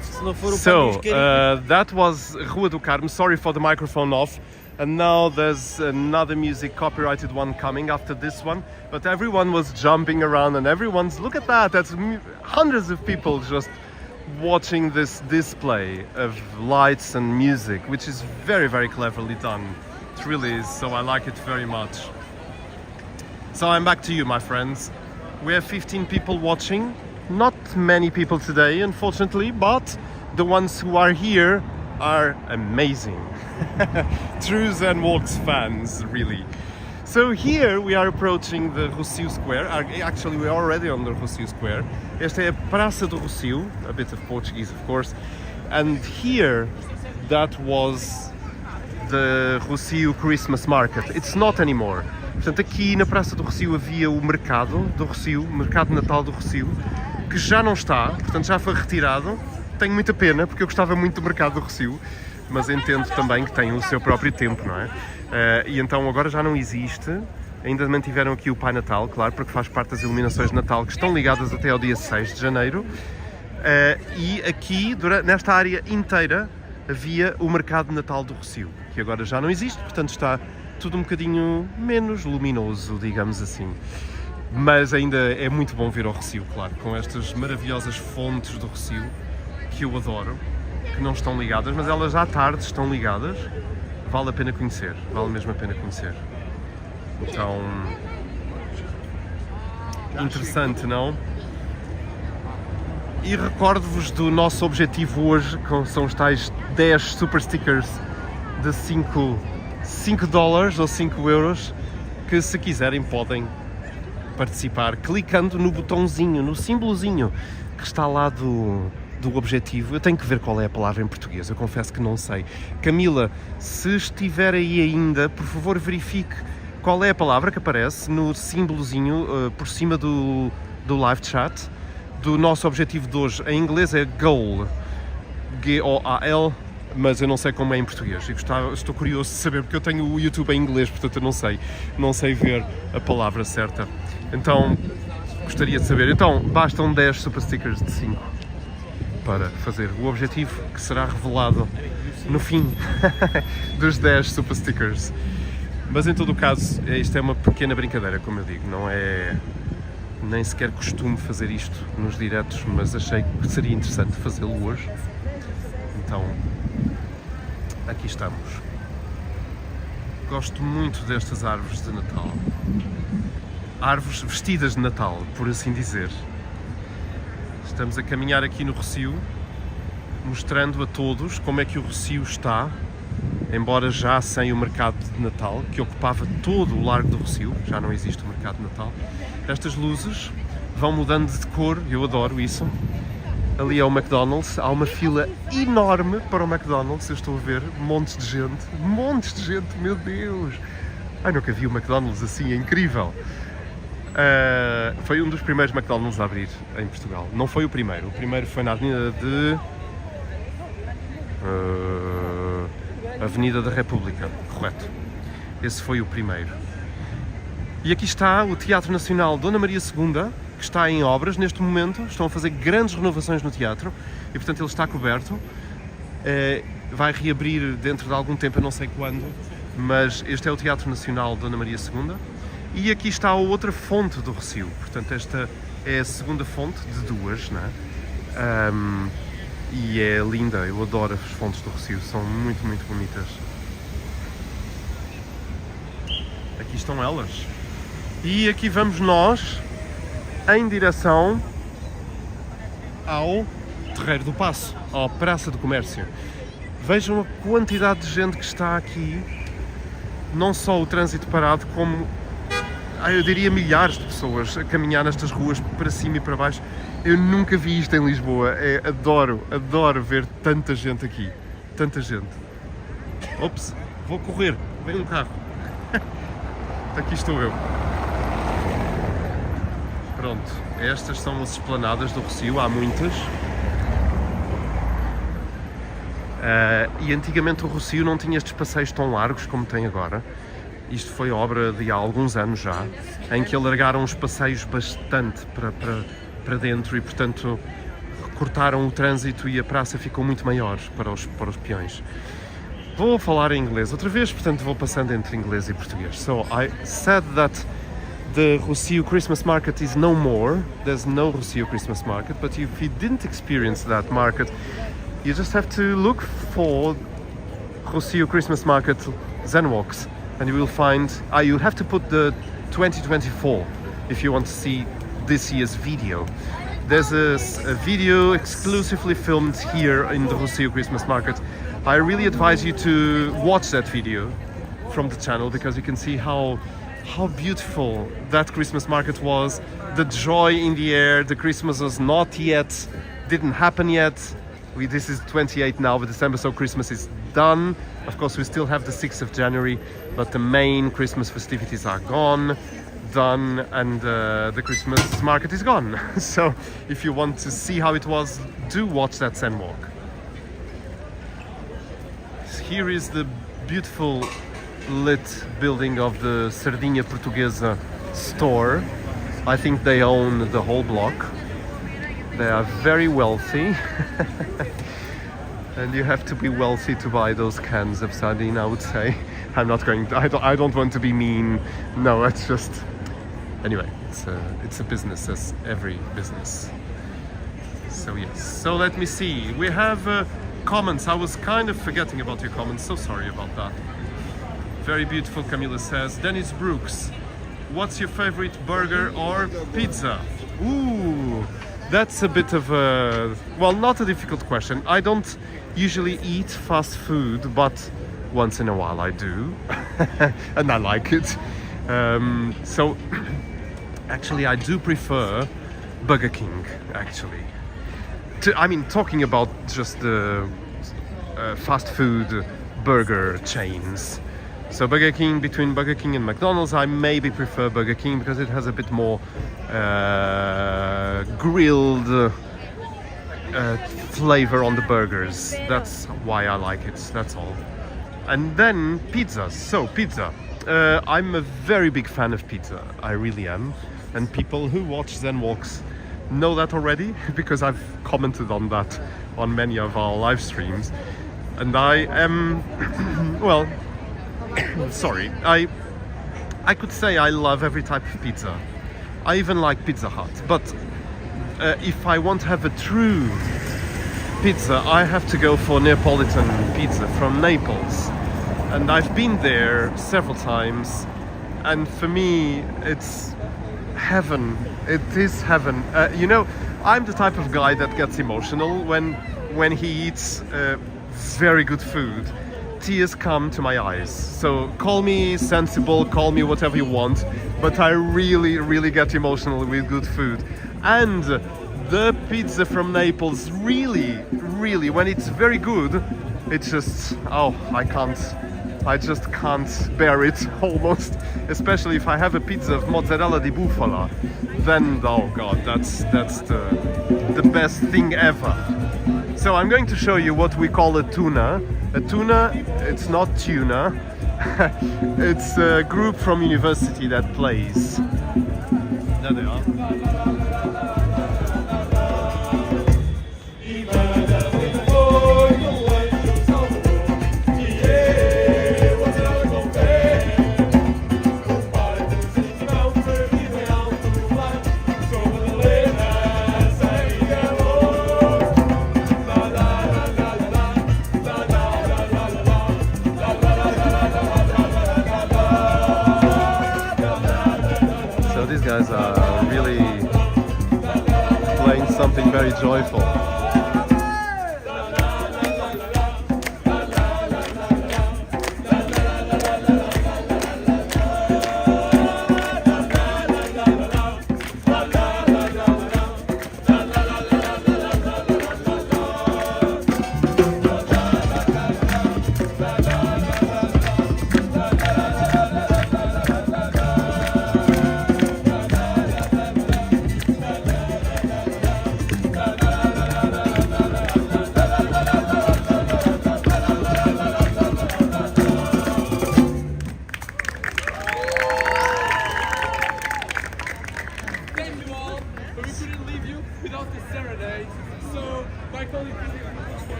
Se não for o So, pão that was Rua do Carmo. Sorry for the microphone off. And now there's another music copyrighted one coming after this one. But everyone was jumping around and everyone's, look at that, that's hundreds of people just watching this display of lights and music, which is very, very cleverly done. It really is, so I like it very much. So I'm back to you, my friends. We have 15 people watching. Not many people today, unfortunately, but the ones who are here are amazing. True Zen Walks fans, really. So here we are approaching the Rossio Square. Actually, we are already on the Rossio Square. Esta é a Praça do Rossio, a bit of Portuguese, of course. And here, that was the Rossio Christmas Market. It's not anymore. Portanto, aqui na Praça do Rossio havia o mercado do Rossio, o mercado Natal do Rossio, que já não está, portanto já foi retirado. Tenho muita pena, porque eu gostava muito do mercado do Rossio, mas entendo também que tem o seu próprio tempo, não é? E então agora já não existe. Ainda mantiveram aqui o Pai Natal, claro, porque faz parte das iluminações de Natal que estão ligadas até ao dia 6 de janeiro. E aqui, nesta área inteira, havia o mercado de Natal do Rossio, que agora já não existe, portanto está tudo um bocadinho menos luminoso, digamos assim. Mas ainda é muito bom vir ao Rossio, claro, com estas maravilhosas fontes do Rossio, que eu adoro, que não estão ligadas, mas elas à tarde estão ligadas. Vale a pena conhecer, vale mesmo a pena conhecer. Então, interessante, não? E recordo-vos do nosso objetivo hoje, que são os tais 10 super stickers de 5 dólares ou 5 euros, que se quiserem podem participar clicando no botãozinho, no símbolozinho que está lá do objetivo. Eu tenho que ver qual é a palavra em português, eu confesso que não sei. Camila, se estiver aí ainda, por favor verifique qual é a palavra que aparece no símbolozinho por cima do live chat do nosso objetivo de hoje. Em inglês é goal, G-O-A-L, mas eu não sei como é em português. Estou curioso de saber, porque eu tenho o YouTube em inglês, portanto eu não sei ver a palavra certa. Então, gostaria de saber. Então, bastam 10 super stickers de 5 para fazer o objetivo, que será revelado no fim dos 10 super stickers. Mas em todo o caso, isto é uma pequena brincadeira, como eu digo, não é nem sequer costume fazer isto nos diretos, mas achei que seria interessante fazê-lo hoje. Então, aqui estamos. Gosto muito destas árvores de Natal. Árvores vestidas de Natal, por assim dizer. Estamos a caminhar aqui no Rossio, mostrando a todos como é que o Rossio está, embora já sem o mercado de Natal, que ocupava todo o largo do Rossio, já não existe o mercado de Natal. Estas luzes vão mudando de cor, eu adoro isso. Ali é o McDonald's, há uma fila enorme para o McDonald's, eu estou a ver montes de gente, meu Deus! Ai, nunca vi o McDonald's assim, é incrível! Foi um dos primeiros McDonald's a abrir em Portugal. Não foi o primeiro foi na Avenida da República, correto. Esse foi o primeiro. E aqui está o Teatro Nacional Dona Maria II, que está em obras neste momento. Estão a fazer grandes renovações no teatro e, portanto, ele está coberto. Vai reabrir dentro de algum tempo, eu não sei quando, mas este é o Teatro Nacional Dona Maria II. E aqui está a outra fonte do Rossio, portanto esta é a segunda fonte de duas, não é? E é linda, eu adoro as fontes do Rossio, são muito, muito bonitas. Aqui estão elas. E aqui vamos nós, em direção ao Terreiro do Paço, à Praça do Comércio. Vejam a quantidade de gente que está aqui, não só o trânsito parado, como eu diria milhares de pessoas a caminhar nestas ruas para cima e para baixo. Eu nunca vi isto em Lisboa. Adoro ver tanta gente aqui. Tanta gente. Ops, vou correr. Vem um carro. Aqui estou eu. Pronto, estas são as esplanadas do Rossio, há muitas. E antigamente o Rossio não tinha estes passeios tão largos como tem agora. Isto foi obra de há alguns anos já, em que alargaram os passeios bastante para dentro e, portanto, cortaram o trânsito e a praça ficou muito maior para os peões. Vou falar em inglês outra vez, portanto vou passando entre inglês e português. So I said that the Rossio Christmas market is no more. There's no Rossio Christmas market, but if you didn't experience that market, you just have to look for Rossio Christmas market Zen Walks, and you will find. You'll have to put the 2024 if you want to see this year's video. There's a video exclusively filmed here in the Rossio Christmas market. I really advise you to watch that video from the channel because you can see how beautiful that Christmas market was. The joy in the air. The Christmas was not yet, didn't happen yet. This is 28th now of December, so Christmas is done. Of course, we still have the 6th of January, but the main Christmas festivities are done, and the Christmas market is gone. So if you want to see how it was, do watch that Zen Walk. Here is the beautiful lit building of the Sardinha Portuguesa store. I think they own the whole block. They are very wealthy. And you have to be wealthy to buy those cans of sardine, I would say. I'm not going to, I don't want to be mean. No, it's just, anyway, it's a business as every business. So yes, so let me see. We have comments. I was kind of forgetting about your comments, so sorry about that. Very beautiful, Camila says. Dennis Brooks, what's your favorite burger or pizza? Ooh, that's a bit of a, well, not a difficult question. I don't usually eat fast food, but once in a while I do. And I like it. So actually I do prefer Burger King, actually. I mean, talking about just the fast food burger chains. So Burger King, between Burger King and McDonald's, I maybe prefer Burger King because it has a bit more grilled flavor on the burgers. That's why I like it, that's all. And then pizzas. So pizza. I'm a very big fan of pizza. I really am. And people who watch Zen Walks know that already because I've commented on that on many of our live streams. And I am, well, sorry, I could say I love every type of pizza. I even like Pizza Hut, but if I want to have a true pizza, I have to go for Neapolitan pizza from Naples. And I've been there several times, and for me it's heaven. It is heaven. You know, I'm the type of guy that gets emotional when he eats very good food. Tears come to my eyes. So call me sensible, call me whatever you want, but I really get emotional with good food. And the pizza from Naples, really, when it's very good, it's just, oh, I just can't bear it almost. Especially if I have a pizza of mozzarella di bufala, then, oh god, that's the best thing ever. So I'm going to show you what we call a tuna. A tuna, it's not tuna. It's a group from university that plays. There they are. These guys are really playing something very joyful.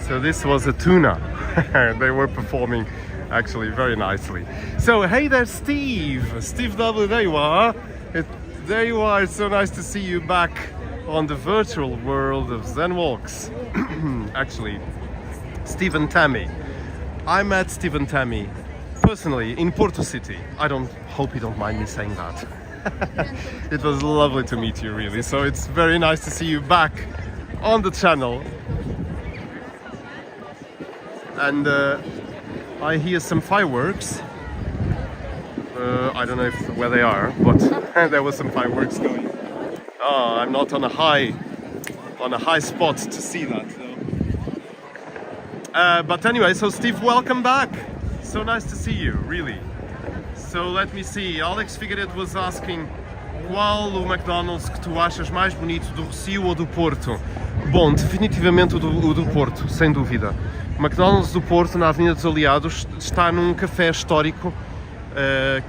So this was a tuna. They were performing actually very nicely. So hey there, Steve. Steve W, there you are. There you are. It's so nice to see you back on the virtual world of Zen Walks. Actually, Steve and Tammy. I met Steve and Tammy personally in Porto City. I hope you don't mind me saying that. It was lovely to meet you, really. So it's very nice to see you back on the channel. And I hear some fireworks. I don't know where they are, but there was some fireworks going. Oh, I'm not on a high spot to see that though. But anyway, so Steve, welcome back. So nice to see you, really. So let me see. Alex Figueiredo was asking qual o McDonald's que tu achas mais bonito, do Rossio ou do Porto? Bom, definitivamente o do Porto, sem dúvida. O McDonald's do Porto, na Avenida dos Aliados, está num café histórico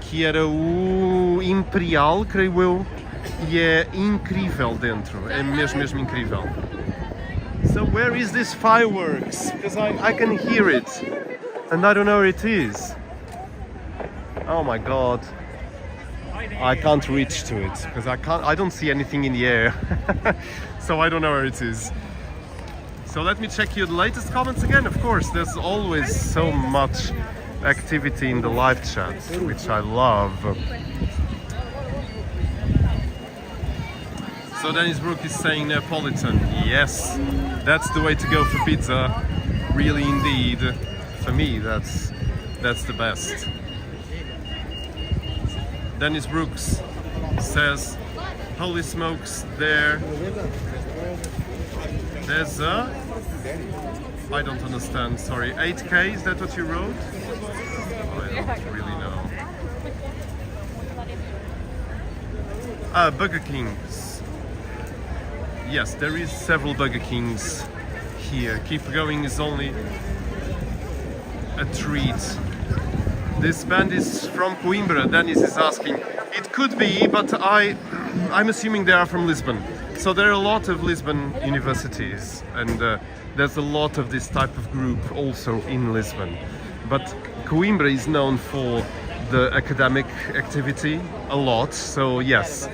que era o Imperial, creio eu, e é incrível dentro, é mesmo incrível. So where is this fireworks? Because I can hear it and I don't know where it is. Oh my god. I can't reach to it because I don't see anything in the air. So I don't know where it is. So let me check your latest comments again. Of course, there's always so much activity in the live chat, which I love. So Dennis Brook is saying Neapolitan. Yes, that's the way to go for pizza. Really indeed. For me, that's the best. Dennis Brooks says, holy smokes, there's a, I don't understand, sorry, 8K, is that what you wrote? Oh, I don't really know. Burger Kings. Yes, there is several Burger Kings here. Keep Going is only a treat. This band is from Coimbra, Dennis is asking. It could be, but I'm assuming they are from Lisbon. So there are a lot of Lisbon universities, and there's a lot of this type of group also in Lisbon. But Coimbra is known for the academic activity a lot, so yes,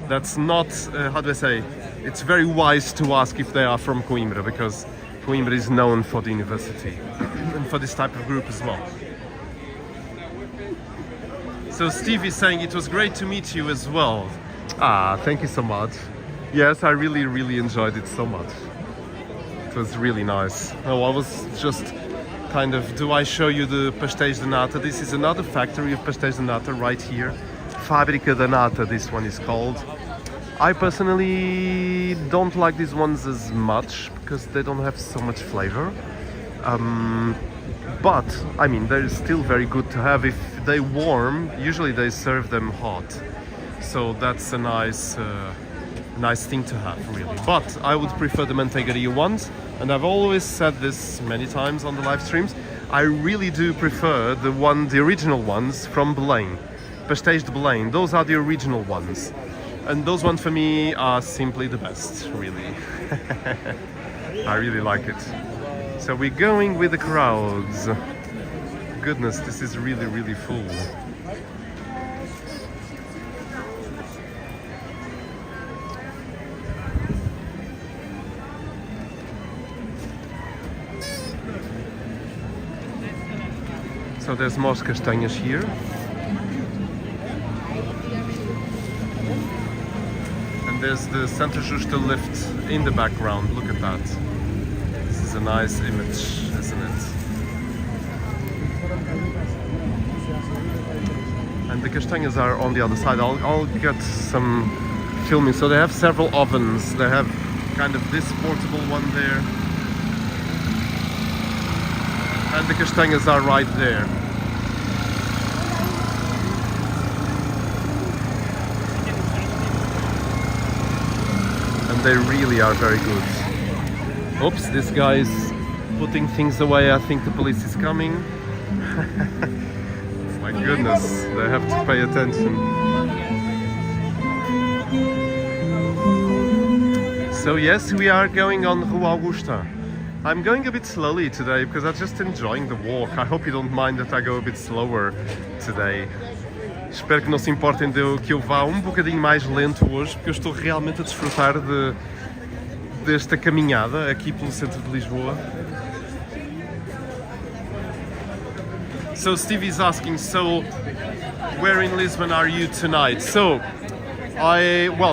that's not, how do I say, it's very wise to ask if they are from Coimbra, because Coimbra is known for the university and for this type of group as well. So Steve is saying it was great to meet you as well. Ah, thank you so much. Yes, I really enjoyed it so much. It was really nice. Oh, I was just kind of, do I show you the pastéis de nata? This is another factory of pastéis de nata right here. Fábrica da Nata, this one is called. I personally don't like these ones as much because they don't have so much flavor. But I mean, they're still very good to have if they warm. Usually they serve them hot, so that's a nice thing to have, really. But I would prefer the manteigaria ones, and I've always said this many times on the live streams. I really do prefer the original ones from Belem, pastéis de Belem. Those are the original ones. And those ones for me are simply the best, really. I really like it. So we're going with the crowds. Goodness, this is really full. So there's more castanhas here. There's the Santa Justa lift in the background. Look at that. This is a nice image, isn't it? And the castanhas are on the other side. I'll get some filming. So they have several ovens. They have kind of this portable one there. And the castanhas are right there. They really are very good. Oops, this guy is putting things away. I think the police is coming. My goodness, they have to pay attention. So yes, we are going on Rua Augusta. I'm going a bit slowly today because I'm just enjoying the walk. I hope you don't mind that I go a bit slower today. Espero que não se importem que eu vá um bocadinho mais lento hoje, porque eu estou realmente a desfrutar desta caminhada aqui pelo centro de Lisboa. So Steve is asking, so where in Lisbon are you tonight? So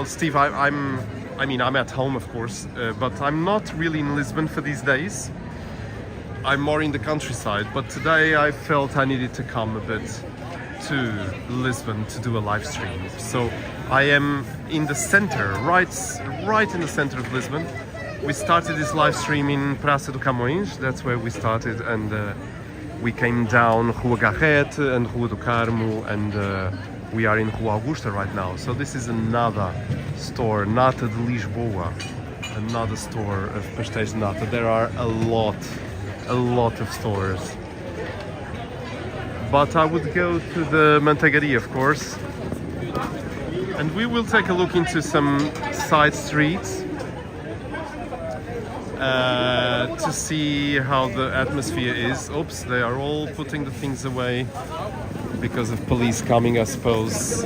Steve, I'm at home, of course, but I'm not really in Lisbon for these days. I'm more in the countryside, but today I felt I needed to come a bit to Lisbon to do a live stream. So I am in the center, right in the center of Lisbon. We started this live stream in Praça do Camões, that's where we started, and we came down Rua Augusta and Rua do Carmo, and we are in Rua Augusta right now. So this is another store, Nata de Lisboa, another store of pastéis de nata. There are a lot of stores. But I would go to the Manteigaria, of course. And we will take a look into some side streets to see how the atmosphere is. Oops, they are all putting the things away because of police coming, I suppose.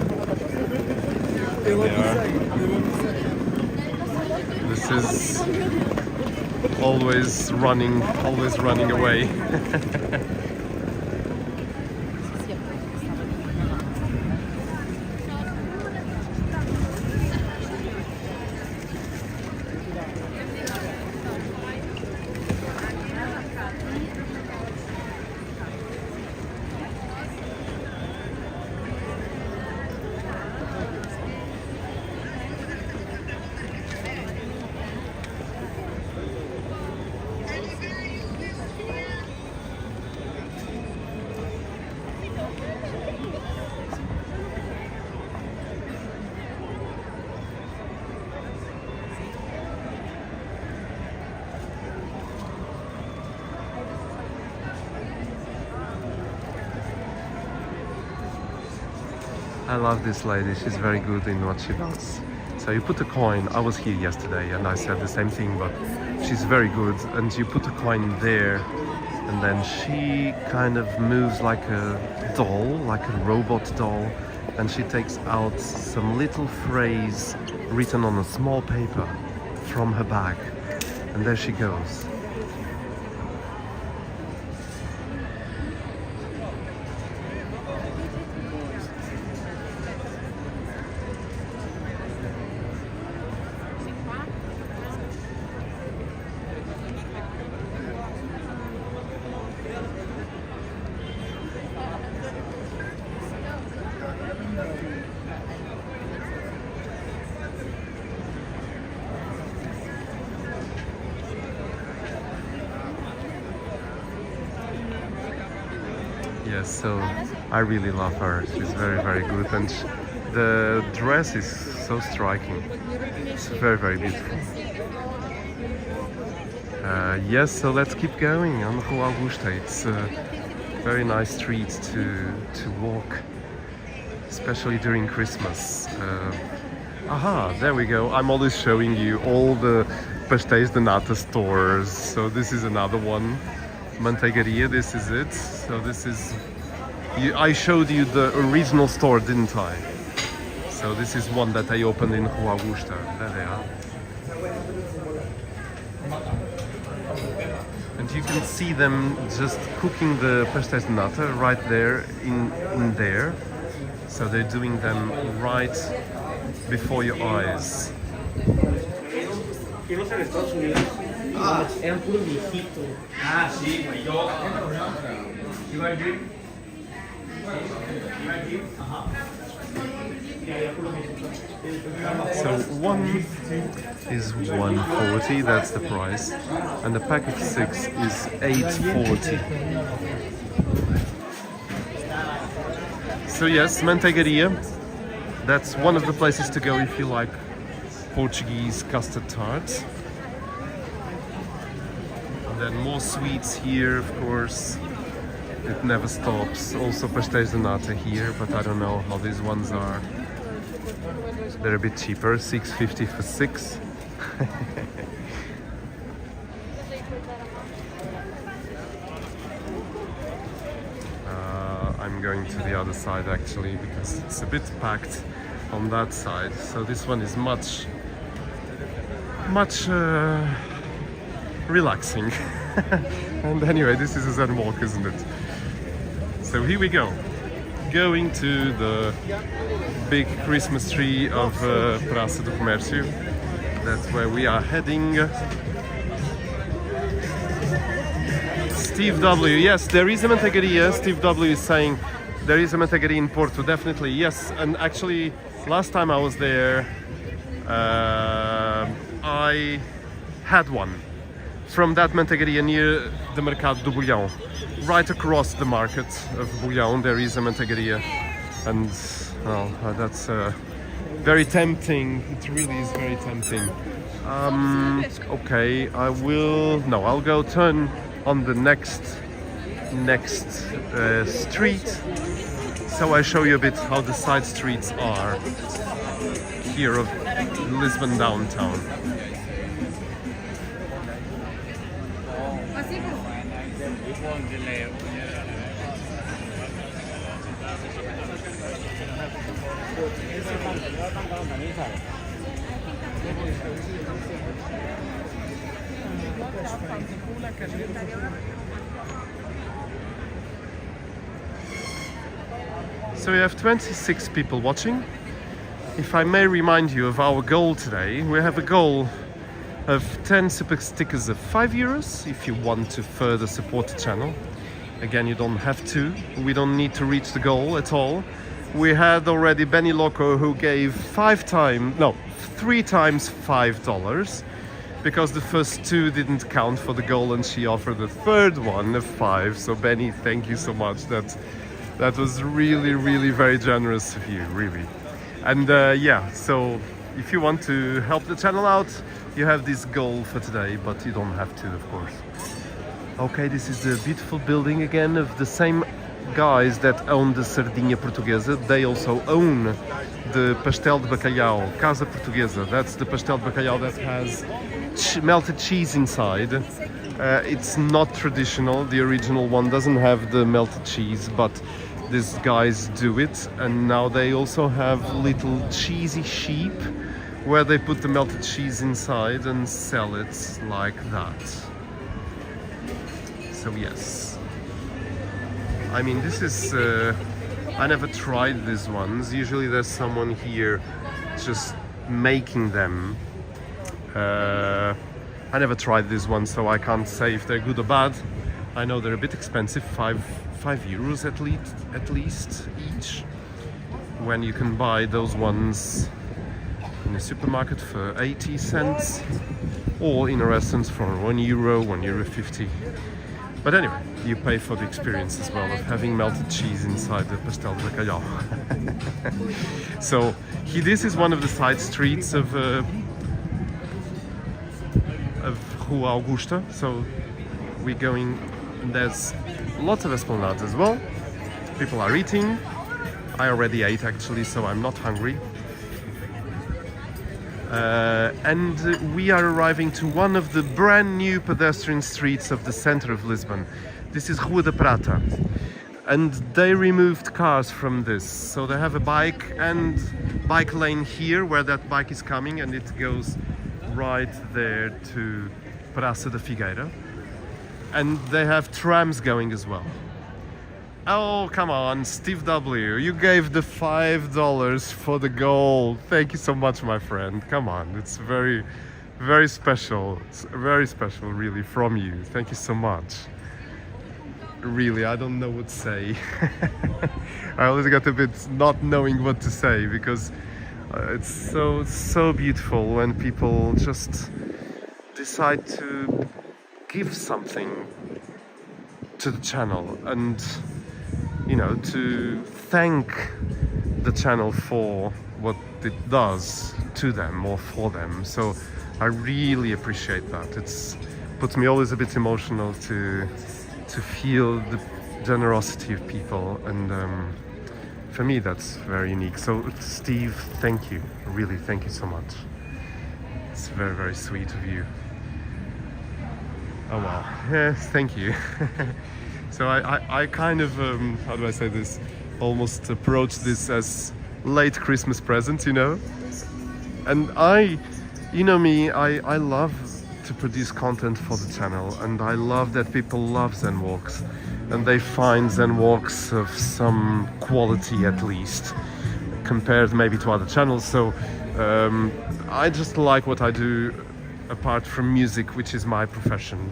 There they are. This is always running away. I love this lady, she's very good in what she does. So you put a coin, I was here yesterday and I said the same thing, but she's very good, and you put a coin there and then she kind of moves like a doll, like a robot doll, and she takes out some little phrase written on a small paper from her bag, and there she goes. Yes, so I really love her. She's very, very good, and the dress is so striking. It's very, very beautiful. Yes, so let's keep going on Rua Augusta. It's a very nice street to walk, especially during Christmas. Aha, there we go. I'm always showing you all the pastéis de nata stores. So this is another one. Manteigaria, this is it. So this is, I showed you the original store, didn't I? So this is one that I opened in Rua Augusta. There they are. And you can see them just cooking the pastéis de nata right there in there. So they're doing them right before your eyes. Eran puro viejito. Ah, sí, güey, yo. You want a drink? So one is 140, that's the price, and the pack of 6 is 840. So yes, Manteigaria, that's one of the places to go if you like Portuguese custard tarts. And then more sweets here, of course. It never stops. Also pastéis de nata here, but I don't know how these ones are. They're a bit cheaper, 6.50 for 6. I'm going to the other side actually because it's a bit packed on that side. So this one is much relaxing. And anyway, this is a Zen Walk, isn't it? So here we go. Going to the big Christmas tree of Praça do Comercio. That's where we are heading. Steve W. Yes, there is a manteigaria. Steve W. is saying there is a manteigaria in Porto. Definitely, yes. And actually, last time I was there, I had one from that manteigaria near the Mercado do Bolhão. Right across the market of Bolhão, there is a manteigaria. And, well, that's very tempting. It really is very tempting. Okay, I'll go turn on the next street, so I show you a bit how the side streets are here of Lisbon downtown. So we have 26 people watching. If I may remind you of our goal today, we have a goal of 10 super stickers of €5 if you want to further support the channel. Again, you don't have to. We don't need to reach the goal at all. We had already Benny Loco who gave 3 times $5 because the first 2 didn't count for the goal and she offered the third one of 5. So Benny, thank you so much. That was really, really very generous of you, really. And yeah, so if you want to help the channel out, you have this goal for today, but you don't have to, of course. Okay, this is the beautiful building again of the same guys that own the Sardinha Portuguesa. They also own the Pastel de Bacalhau, Casa Portuguesa. That's the Pastel de Bacalhau that has melted cheese inside. It's not traditional. The original one doesn't have the melted cheese, but these guys do it. And now they also have little cheesy sheep where they put the melted cheese inside and sell it like that. So yes, I mean, this is I never tried these ones. Usually there's someone here just making them. I never tried this one, so I can't say if they're good or bad. I know they're a bit expensive, €5 at least each, when you can buy those ones in a supermarket for 80 cents or in a restaurant for €1, €1.50. But anyway, you pay for the experience as well of having melted cheese inside the Pastel de Bacalhau. So this is one of the side streets of Rua Augusta. So we're going, and there's lots of esplanades as well. People are eating. I already ate actually, so I'm not hungry. And we are arriving to one of the brand new pedestrian streets of the center of Lisbon. This is Rua da Prata, and they removed cars from this, so they have a bike lane here where that bike is coming, and it goes right there to Praça da Figueira, and they have trams going as well. Oh, come on, Steve W. You gave the $5 for the goal. Thank you so much, my friend. Come on, it's very, very special. It's very special, really, from you. Thank you so much. Really, I don't know what to say. I always get a bit not knowing what to say because it's so beautiful when people just decide to give something to the channel and, you know, to thank the channel for what it does to them or for them. So I really appreciate that. It puts me always a bit emotional to feel the generosity of people, and for me that's very unique. So Steve, thank you, really, thank you so much. It's very, very sweet of you. Oh wow, yes, thank you. So I kind of, how do I say this, almost approach this as late Christmas present, you know? And you know me, I love to produce content for the channel, and I love that people love Zen Walks, and they find Zen Walks of some quality at least, compared maybe to other channels. So I just like what I do apart from music, which is my profession,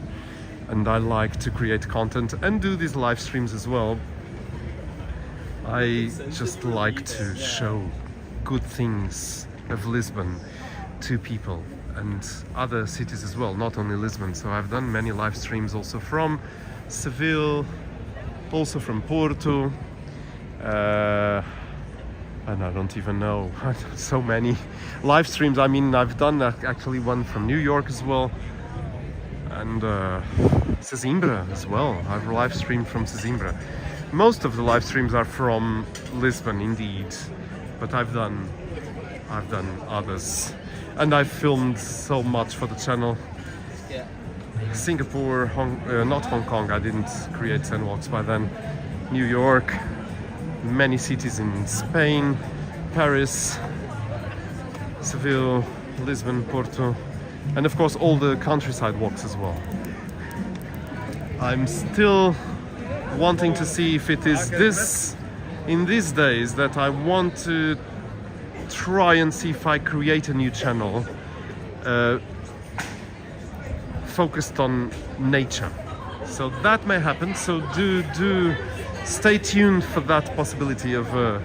and I like to create content and do these live streams as well. I just like to show good things of Lisbon to people and other cities as well, not only Lisbon. So I've done many live streams also from Seville, also from Porto, and I don't even know, so many live streams. I mean, I've done actually one from New York as well, and Sesimbra as well. I've live streamed from Sesimbra. Most of the live streams are from Lisbon indeed, but I've done others, and I've filmed so much for the channel. Singapore, not Hong Kong, I didn't create Zen Walks by then. New York, many cities in Spain, Paris, Seville, Lisbon, Porto, and of course all the countryside walks as well. I'm still wanting to see if it is this, in these days, that I want to try and see if I create a new channel focused on nature. So that may happen, so do stay tuned for that possibility of a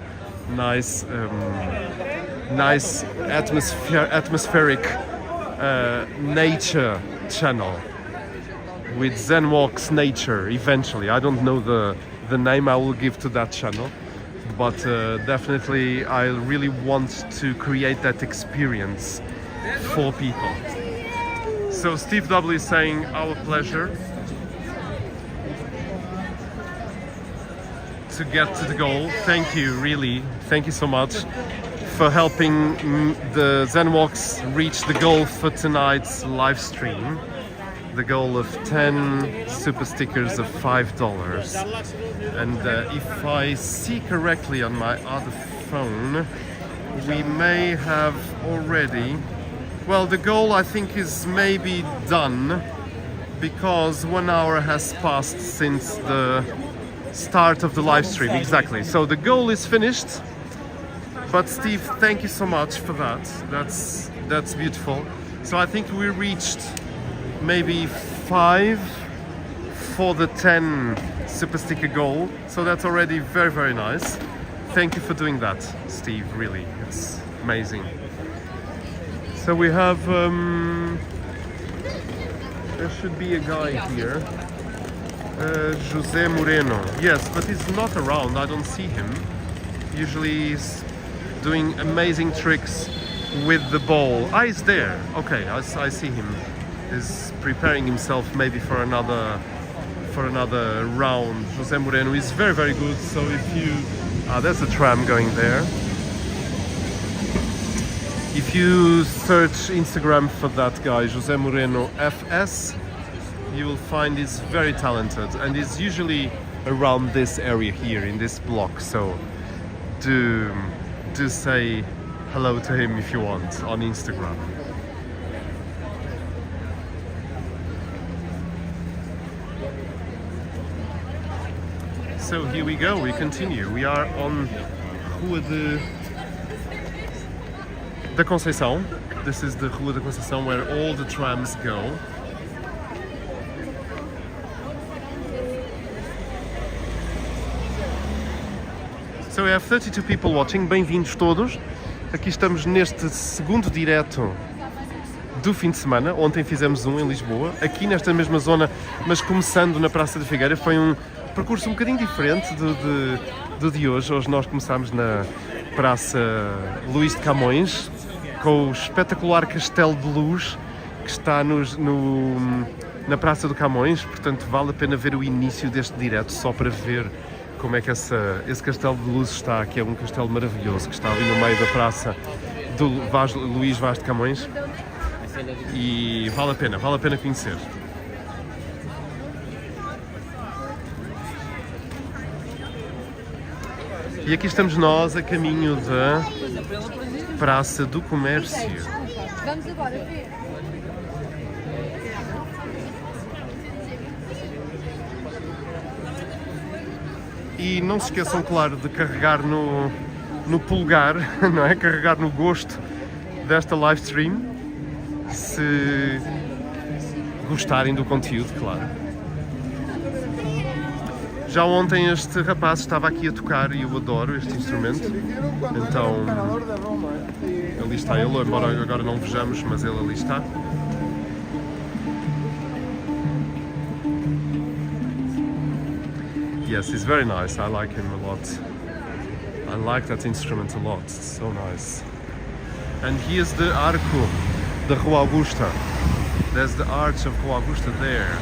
nice atmospheric nature channel with Zen Walks Nature eventually. I don't know the name I will give to that channel, but definitely I really want to create that experience for people. So Steve W is saying, our pleasure to get to the goal. Thank you, really. Thank you so much for helping the Zen Walks reach the goal for tonight's live stream. The goal of 10 super stickers of $5. And if I see correctly on my other phone, we may have already... Well, the goal I think is maybe done, because 1 hour has passed since the start of the live stream. Exactly. So the goal is finished. But Steve, thank you so much for that. That's beautiful. So I think we reached maybe 5 for the 10 super sticker goal. So that's already very, very nice. Thank you for doing that, Steve. Really, it's amazing. So we have, there should be a guy here, José Moreno. Yes, but he's not around, I don't see him. Usually he's doing amazing tricks with the ball. Ah, he's there. Okay, I see him. He's preparing himself maybe for another round. José Moreno is very, very good. So if you, there's a tram going there. If you search Instagram for that guy, José Moreno FS, you will find he's very talented, and he's usually around this area here in this block. So do say hello to him if you want on Instagram. So here we go, we continue. We are on Rua de Conceição. This is the Rua de Conceição where all the trams go. So we have 32 people watching. Bem-vindos todos. Aqui estamos neste segundo direto do fim de semana. Ontem fizemos um em Lisboa, aqui nesta mesma zona, mas começando na Praça da Figueira. Foi um percurso um bocadinho diferente do de hoje. Hoje nós começámos na Praça Luís de Camões, com o espetacular castelo de luz que está na Praça do Camões. Portanto, vale a pena ver o início deste direto só para ver como é que esse castelo de luz está, que é um castelo maravilhoso, que está ali no meio da praça do Luís Vaz de Camões. e vale a pena conhecer. E aqui estamos nós a caminho da Praça do Comércio. Vamos agora ver. E não se esqueçam, claro, de carregar no polegar, não é? Carregar no gosto desta live stream, se gostarem do conteúdo, claro. Já ontem este rapaz estava aqui a tocar e eu adoro este instrumento, então ali está ele, embora agora não vejamos, mas ele ali está. Yes, he's very nice, I like him a lot. I like that instrument a lot, it's so nice. And here's the arco de Rua Augusta. There's the arch of Rua Augusta there.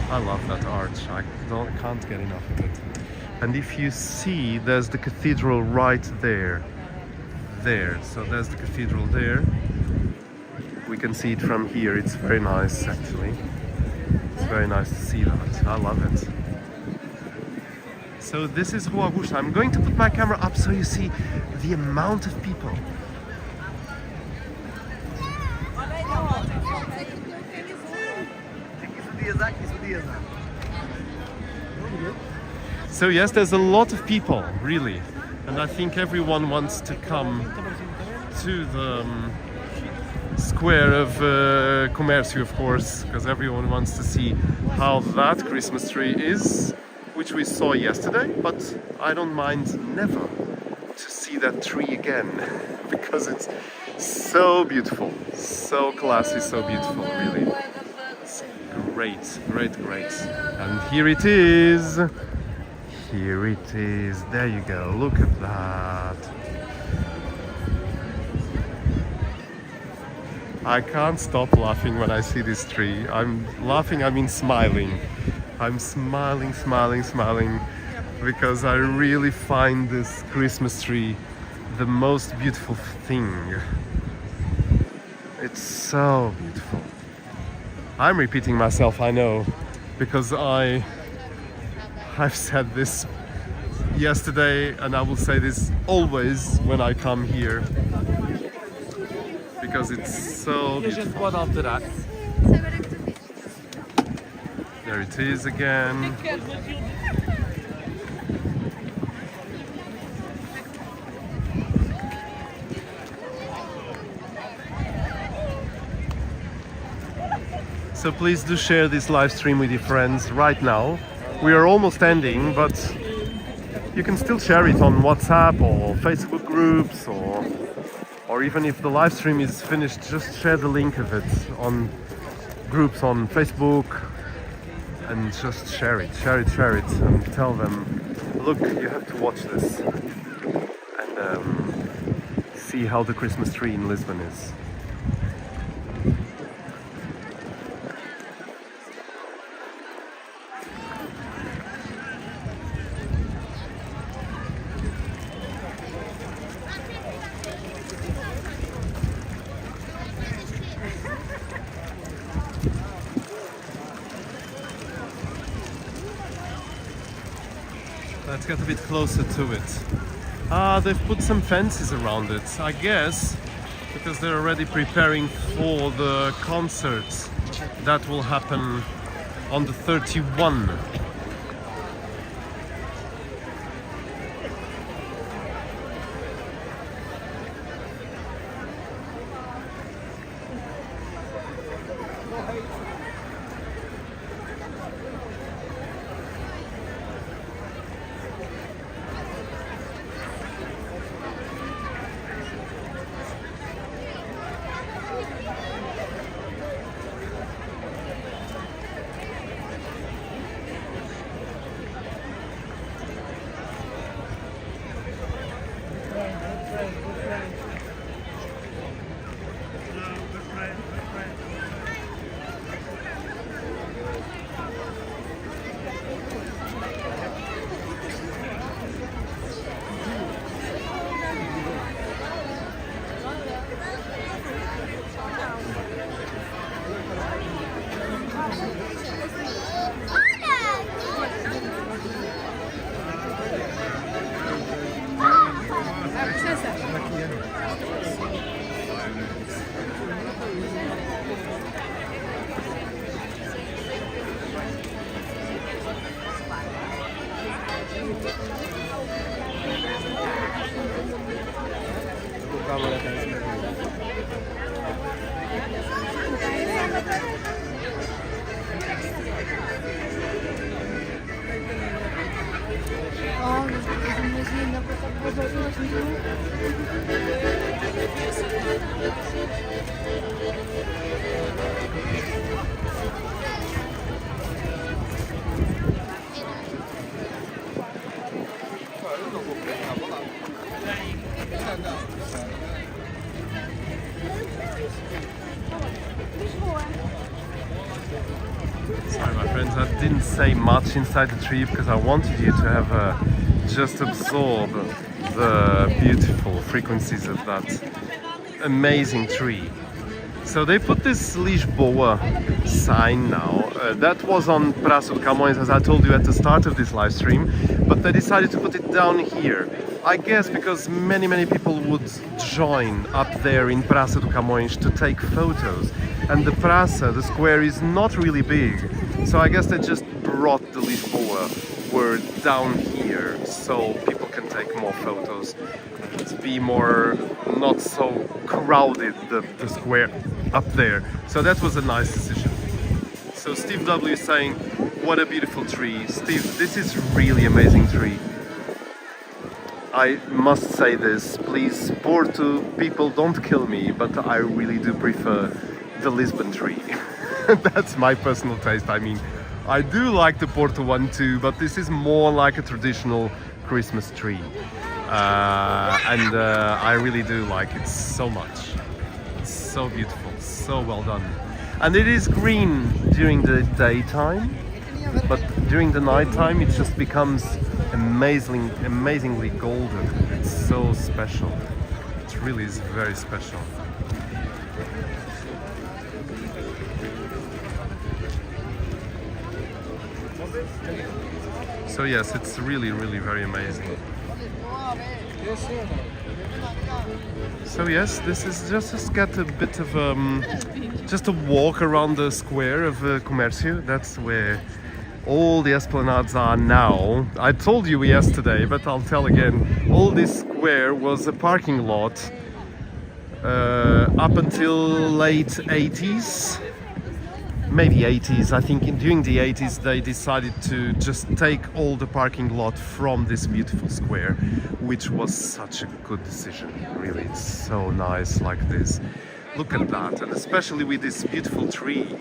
I love that arch, I can't get enough of it. And if you see, there's the cathedral right there. So there's the cathedral there. We can see it from here, it's very nice actually. It's very nice to see that, I love it. So this is Rua Augusta. I'm going to put my camera up so you see the amount of people. So yes, there's a lot of people, really, and I think everyone wants to come to the square of Comercio, of course, because everyone wants to see how that Christmas tree is, which we saw yesterday, but I don't mind never to see that tree again, because it's so beautiful, so classy, so beautiful, really. It's great, great, great. And here it is. Here it is. There you go. Look at that. I can't stop laughing when I see this tree. I'm laughing, I mean smiling. I'm smiling, smiling, smiling, because I really find this Christmas tree the most beautiful thing. It's so beautiful. I'm repeating myself, I know, because I've said this yesterday and I will say this always when I come here, because it's so beautiful. There it is again. So please do share this live stream with your friends right now. We are almost ending, but you can still share it on WhatsApp or Facebook groups, or even if the live stream is finished, just share the link of it on groups on Facebook and just share it, and tell them, look, you have to watch this and see how the Christmas tree in Lisbon is. Let's get a bit closer to it. They've put some fences around it, I guess, because they're already preparing for the concerts that will happen on the 31. Sorry, my friends, I didn't say much inside the tree because I wanted you to have just absorb the beautiful frequencies of that amazing tree. So they put this Lisboa sign now. That was on Praça de Camões, as I told you at the start of this live stream, but they decided to put it down here. I guess because many people would join up there in Praça de Camões to take photos. And the Praça, the square, is not really big. So I guess they just brought the Lisboa word down here so people can take more photos. To be more, not so crowded, the square up there. So that was a nice decision. So Steve W is saying, what a beautiful tree. Steve, this is really amazing tree. I must say this, please, Porto people, don't kill me, but I really do prefer the Lisbon tree. That's my personal taste. I mean, I do like the Porto one too, but this is more like a traditional Christmas tree. I really do like it so much. It's so beautiful, so well done. And it is green during the daytime, but during the nighttime it just becomes amazingly golden. It's so special. It really is very special. So yes, it's really very amazing. So yes, this is just get a bit of just a walk around the square of Comercio. That's where all the esplanades are now. I told you yesterday, but I'll tell again. All this square was a parking lot up until late 80s. Maybe 80s. I think during the 80s they decided to just take all the parking lot from this beautiful square, which was such a good decision. Really, it's so nice like this. Look at that, and especially with this beautiful tree.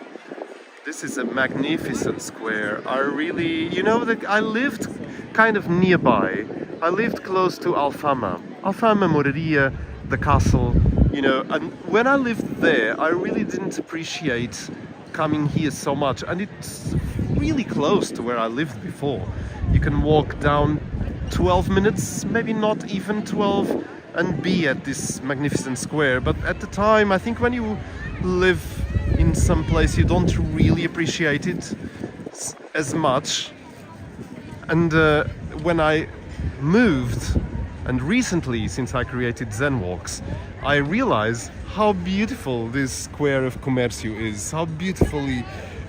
This is a magnificent square. I really, you know, I lived kind of nearby. I lived close to Alfama, Moraria, the castle, you know, and when I lived there, I really didn't appreciate coming here so much, and it's really close to where I lived before. You can walk down 12 minutes, maybe not even 12, and be at this magnificent square. But at the time, I think when you live in some place, you don't really appreciate it as much. And when I moved, and recently, since I created Zen Walks, I realized how beautiful this square of Comercio is, how beautifully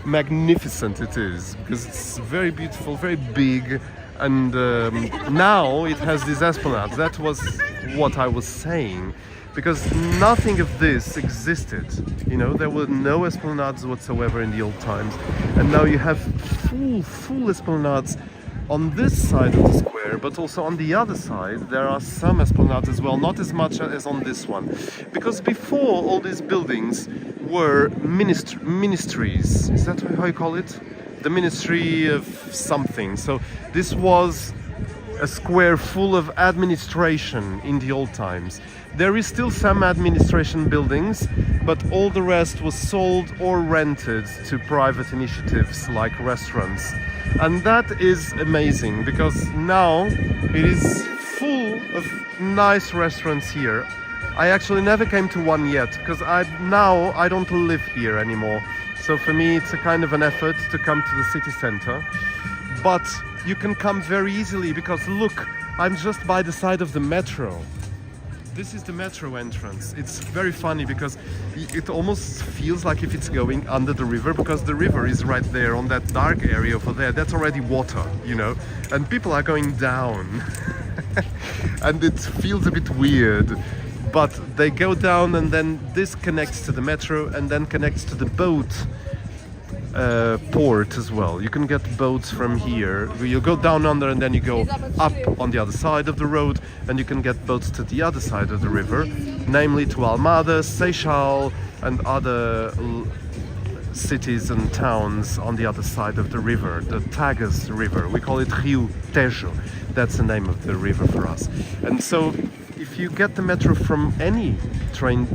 magnificent it is, because it's very beautiful, very big, and now it has these esplanades. That was what I was saying, because nothing of this existed, you know, there were no esplanades whatsoever in the old times, and now you have full esplanades on this side of the square, but also on the other side there are some esplanades as well, not as much as on this one, because before all these buildings were ministries. Is that how you call it? The ministry of something. So this was a square full of administration in the old times. There is still some administration buildings, but all the rest was sold or rented to private initiatives like restaurants. And that is amazing, because now it is full of nice restaurants here. I actually never came to one yet, because now I don't live here anymore. So for me it's a kind of an effort to come to the city center. But you can come very easily, because look, I'm just by the side of the metro. This is the metro entrance. It's very funny because it almost feels like if it's going under the river, because the river is right there on that dark area over there. That's already water, you know, and people are going down. And it feels a bit weird. but they go down and then this connects to the metro and then connects to the boat port as well. You can get boats from here. You go down under and then you go up on the other side of the road, and you can get boats to the other side of the river, namely to Almada, Seixal and other cities and towns on the other side of the river, the Tagus River. We call it Rio Tejo. That's the name of the river for us. And so if you get the metro from any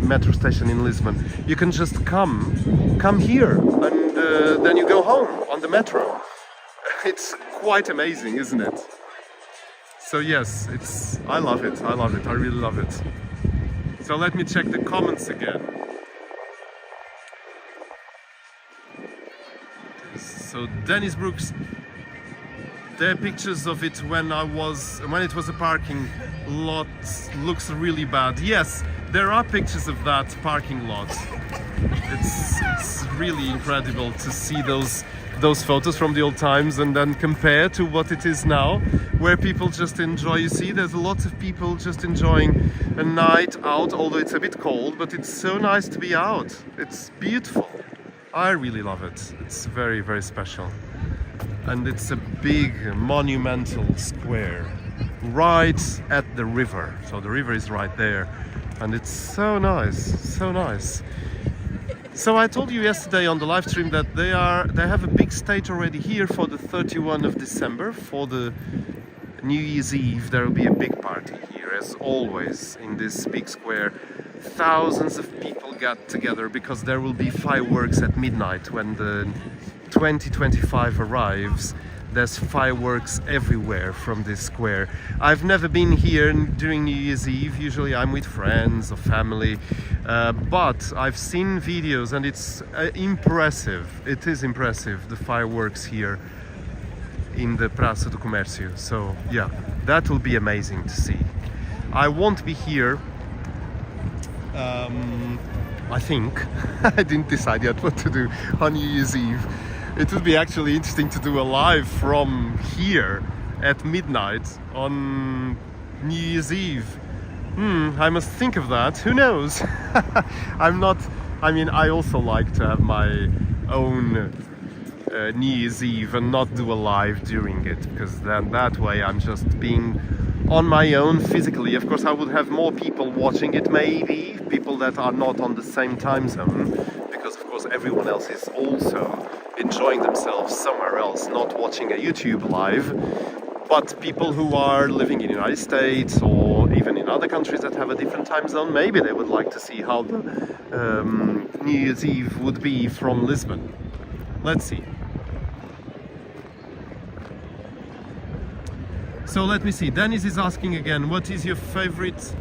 metro station in Lisbon, you can just come here and then you go home on the metro. It's quite amazing, isn't it? So yes, I love it, I really love it. So let me check the comments again. So Dennis Brooks, there are pictures of it when it was a parking lot, looks really bad. Yes, there are pictures of that parking lot. It's really incredible to see those photos from the old times and then compare to what it is now, where people just enjoy. You see, there's lots of people just enjoying a night out, although it's a bit cold, but it's so nice to be out. It's beautiful. I really love it. It's very, very special. And it's a big monumental square right at the river. So the river is right there. And it's so nice, so nice. So I told you yesterday on the live stream that they have a big stage already here for the 31st of December. For the New Year's Eve, there will be a big party here, as always, in this big square. Thousands of people get together because there will be fireworks at midnight when the 2025 arrives. There's fireworks everywhere from this square. I've never been here during New Year's Eve. Usually I'm with friends or family, but I've seen videos and it's impressive. It is impressive, the fireworks here in the Praça do Comercio. So yeah, that will be amazing to see. I won't be here, I think. I didn't decide yet what to do on New Year's Eve. It would be actually interesting to do a live from here at midnight on New Year's Eve. I must think of that. Who knows? I also like to have my own New Year's Eve and not do a live during it, because then that way I'm just being on my own physically. Of course, I would have more people watching it, maybe people that are not on the same time zone, because of course everyone else is also enjoying themselves somewhere else, not watching a YouTube live. But people who are living in the United States or even in other countries that have a different time zone, maybe they would like to see how the New Year's Eve would be from Lisbon. Let's see. So let me see. Dennis is asking again, what is your favorite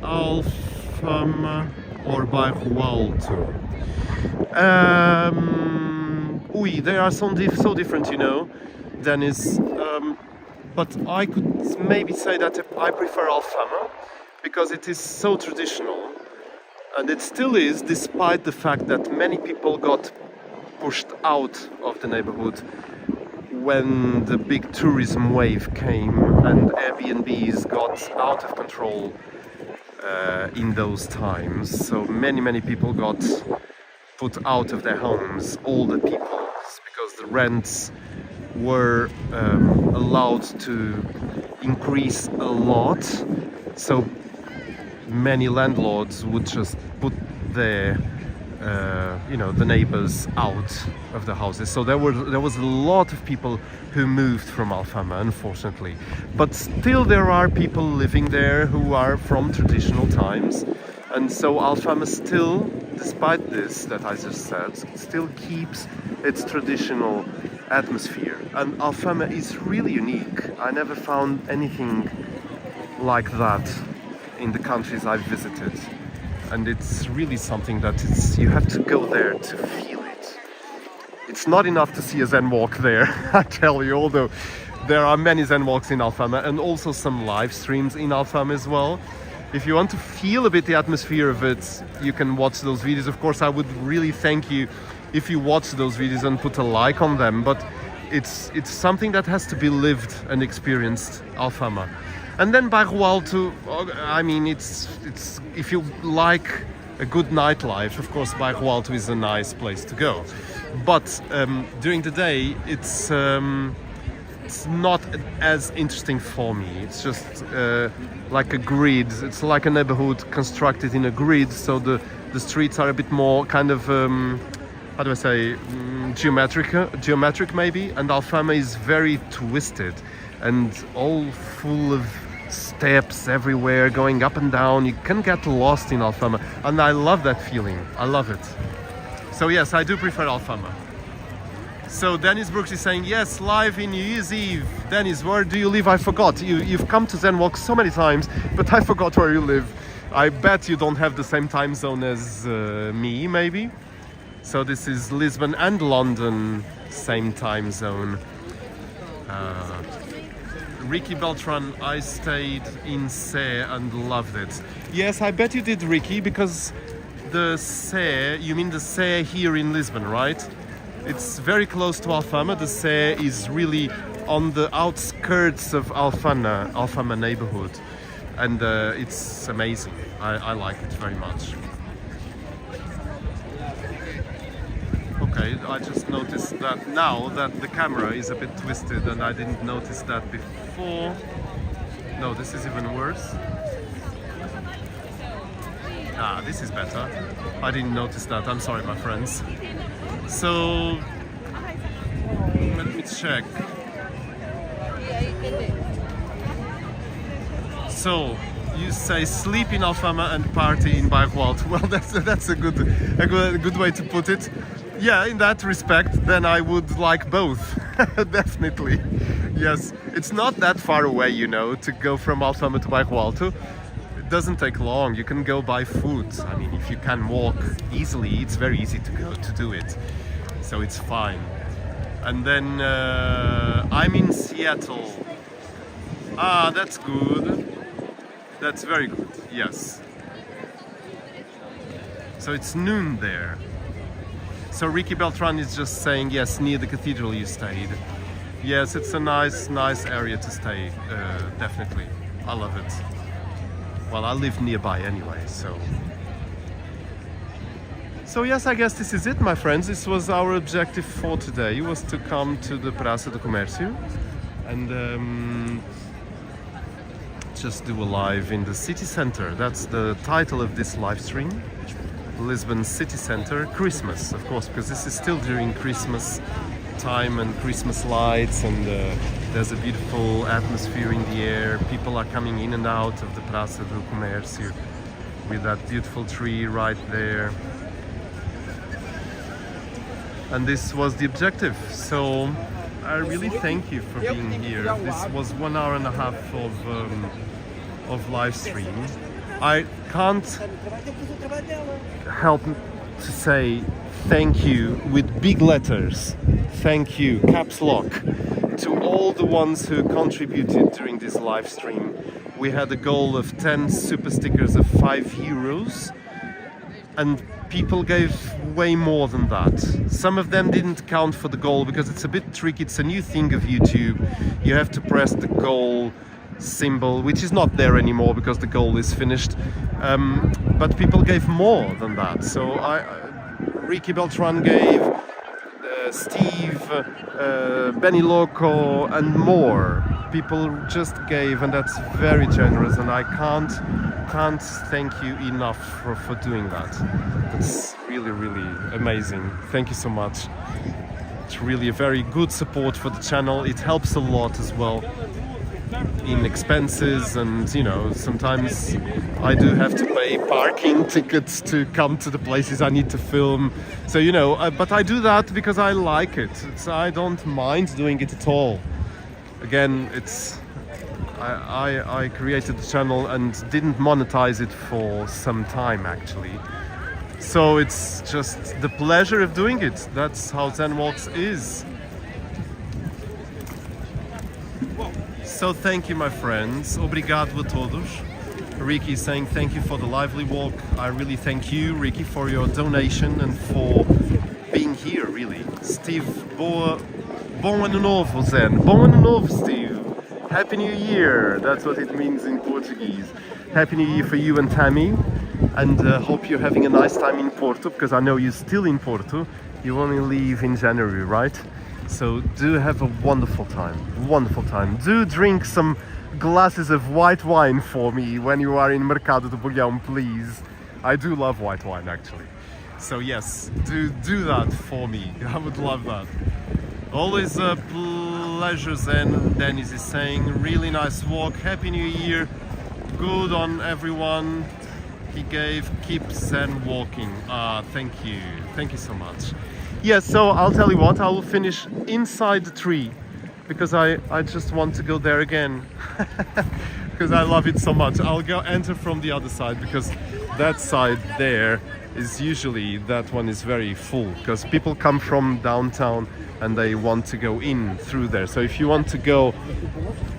Alfama or Bairro Alto? They are so different, you know, Dennis. But I could maybe say that I prefer Alfama because it is so traditional, and it still is, despite the fact that many people got pushed out of the neighborhood when the big tourism wave came and Airbnbs got out of control in those times. So many people got put out of their homes, older people, because the rents were allowed to increase a lot. So many landlords would just put their the neighbors out of the houses. So there was a lot of people who moved from Alfama, unfortunately. But still there are people living there who are from traditional times. And so Alfama still, despite this that I just said, still keeps its traditional atmosphere. And Alfama is really unique. I never found anything like that in the countries I've visited. And it's really something that you have to go there to feel it. It's not enough to see a Zen walk there, I tell you, although there are many Zen walks in Alfama and also some live streams in Alfama as well. If you want to feel a bit the atmosphere of it, you can watch those videos. Of course, I would really thank you if you watch those videos and put a like on them, but it's something that has to be lived and experienced, Alfama. And then by Rua Alto, I mean, it's if you like a good nightlife, of course, by Rua Alto is a nice place to go. But during the day, it's not as interesting for me. It's just like a grid. It's like a neighborhood constructed in a grid, so the streets are a bit more kind of how do I say, geometric maybe. And Alfama is very twisted and all full of steps everywhere, going up and down. You can get lost in Alfama, and I love that feeling. I love it. So yes, I do prefer Alfama. So Dennis Brooks is saying, yes, live in New Year's Eve. Dennis, where do you live? I forgot. You've come to Zen Walks so many times, but I forgot where you live. I bet you don't have the same time zone as me, maybe. So this is Lisbon and London, same time zone. Ricky Beltran, I stayed in Sé and loved it. Yes, I bet you did, Ricky, because the Sé, you mean the Sé here in Lisbon, right? It's very close to Alfama. The Sé is really on the outskirts of Alfama neighborhood. And it's amazing. I like it very much. Okay, I just noticed that now that the camera is a bit twisted and I didn't notice that before. No, this is even worse. Ah, this is better. I didn't notice that. I'm sorry, my friends. So, let me check. So, you say sleep in Alfama and party in Bairro. Well, that's a good way to put it. Yeah, in that respect, then I would like both. Definitely. Yes, it's not that far away, you know, to go from Alfama to Bairro. It doesn't take long. You can go by foot. I mean, if you can walk easily, it's very easy to do it. So it's fine. And then I'm in Seattle. Ah, that's good. That's very good. Yes. So it's noon there. So Ricky Beltran is just saying, yes, near the cathedral you stayed. Yes, it's a nice area to stay. Definitely. I love it. Well, I live nearby anyway, so... So yes, I guess this is it, my friends. This was our objective for today, was to come to the Praça do Comercio and just do a live in the city center. That's the title of this live stream. Lisbon City Center, Christmas, of course, because this is still during Christmas time and Christmas lights, and there's a beautiful atmosphere in the air. People are coming in and out of the Praça do Comercio with that beautiful tree right there. And this was the objective. So I really thank you for being here. This was 1 hour and a half of live stream. I can't help to say thank you with big letters. Thank you, caps lock, to all the ones who contributed during this live stream. We had a goal of 10 super stickers of €5, and people gave way more than that. Some of them didn't count for the goal because it's a bit tricky. It's a new thing of YouTube. You have to press the goal symbol, which is not there anymore because the goal is finished. But people gave more than that. So Ricky Beltran gave, Steve, Benny Loco, and more. People just gave, and that's very generous. And I can't thank you enough for doing that. That's really amazing. Thank you so much. It's really a very good support for the channel. It helps a lot as well in expenses, and you know, sometimes I do have to pay parking tickets to come to the places I need to film. So you know, but I do that because I like it. I don't mind doing it at all. Again, I created the channel and didn't monetize it for some time actually. So it's just the pleasure of doing it. That's how Zen Walks is. So thank you, my friends. Obrigado a todos. Ricky is saying thank you for the lively walk. I really thank you, Ricky, for your donation and for being here, really. Steve, bom ano novo, Zen. Bom ano novo, Steve. Happy New Year! That's what it means in Portuguese. Happy New Year for you and Tammy, and hope you're having a nice time in Porto, because I know you're still in Porto. You only leave in January, right? So do have a wonderful time, wonderful time. Do drink some glasses of white wine for me when you are in Mercado de Bolhão, please. I do love white wine, actually. So yes, do that for me. I would love that. Always a pleasure, Zen. Dennis is saying, really nice walk. Happy New Year. Good on everyone. He gave keep Zen walking. Thank you so much. Yes, so I'll tell you what, I will finish inside the tree because I just want to go there again because I love it so much. I'll go enter from the other side because that side there is usually, that one is very full because people come from downtown and they want to go in through there. So if you want to go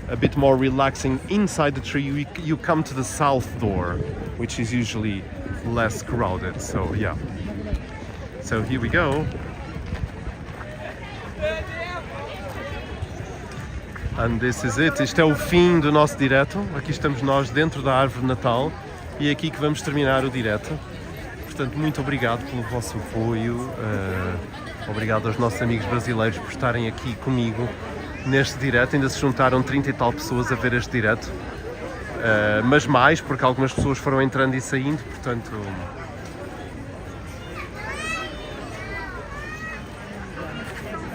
a bit more relaxing inside the tree, you come to the south door, which is usually less crowded. So yeah, so here we go. And this is it. Isto é o fim do nosso direto. Aqui estamos nós dentro da árvore de Natal e é aqui que vamos terminar o direto. Portanto, muito obrigado pelo vosso apoio. Obrigado aos nossos amigos brasileiros por estarem aqui comigo neste direto. Ainda se juntaram 30 e tal pessoas a ver este direto. Mas mais, porque algumas pessoas foram entrando e saindo, portanto...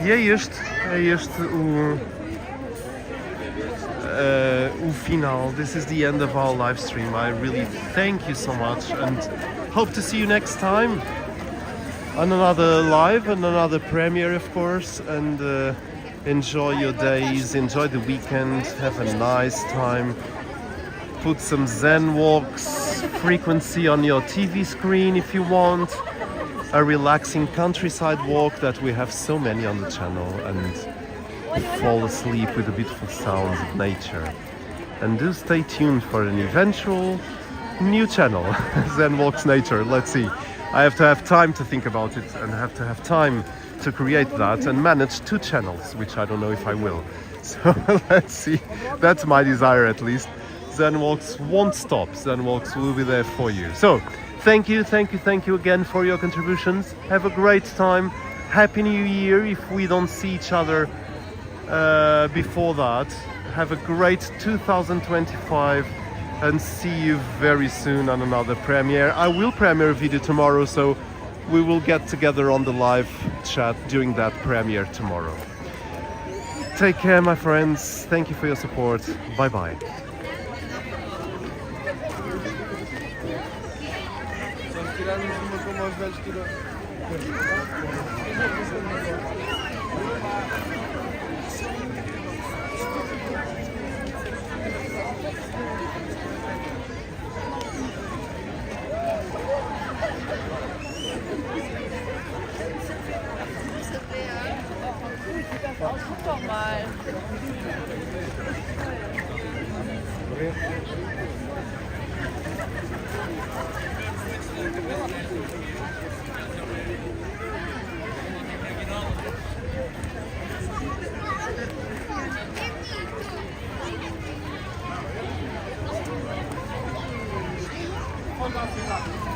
E é este o final. This is the end of our live stream. I really thank you so much and hope to see you next time on another live and another premiere, of course. And enjoy your days, enjoy the weekend, have a nice time. Put some Zen Walks frequency on your TV screen if you want. A relaxing countryside walk that we have so many on the channel, and fall asleep with the beautiful sounds of nature. And do stay tuned for an eventual new channel, Zen Walks Nature. Let's see. I have to have time to think about it and have to have time to create that and manage 2 channels, which I don't know if I will. So let's see. That's my desire, at least. Zen Walks won't stop. Zen Walks will be there for you. So thank you again for your contributions. Have a great time. Happy New Year if we don't see each other before that. Have a great 2025 and see you very soon on another premiere. I will premiere a video tomorrow, so we will get together on the live chat during that premiere tomorrow. Take care, my friends. Thank you for your support. Bye bye. Normal. Hold on.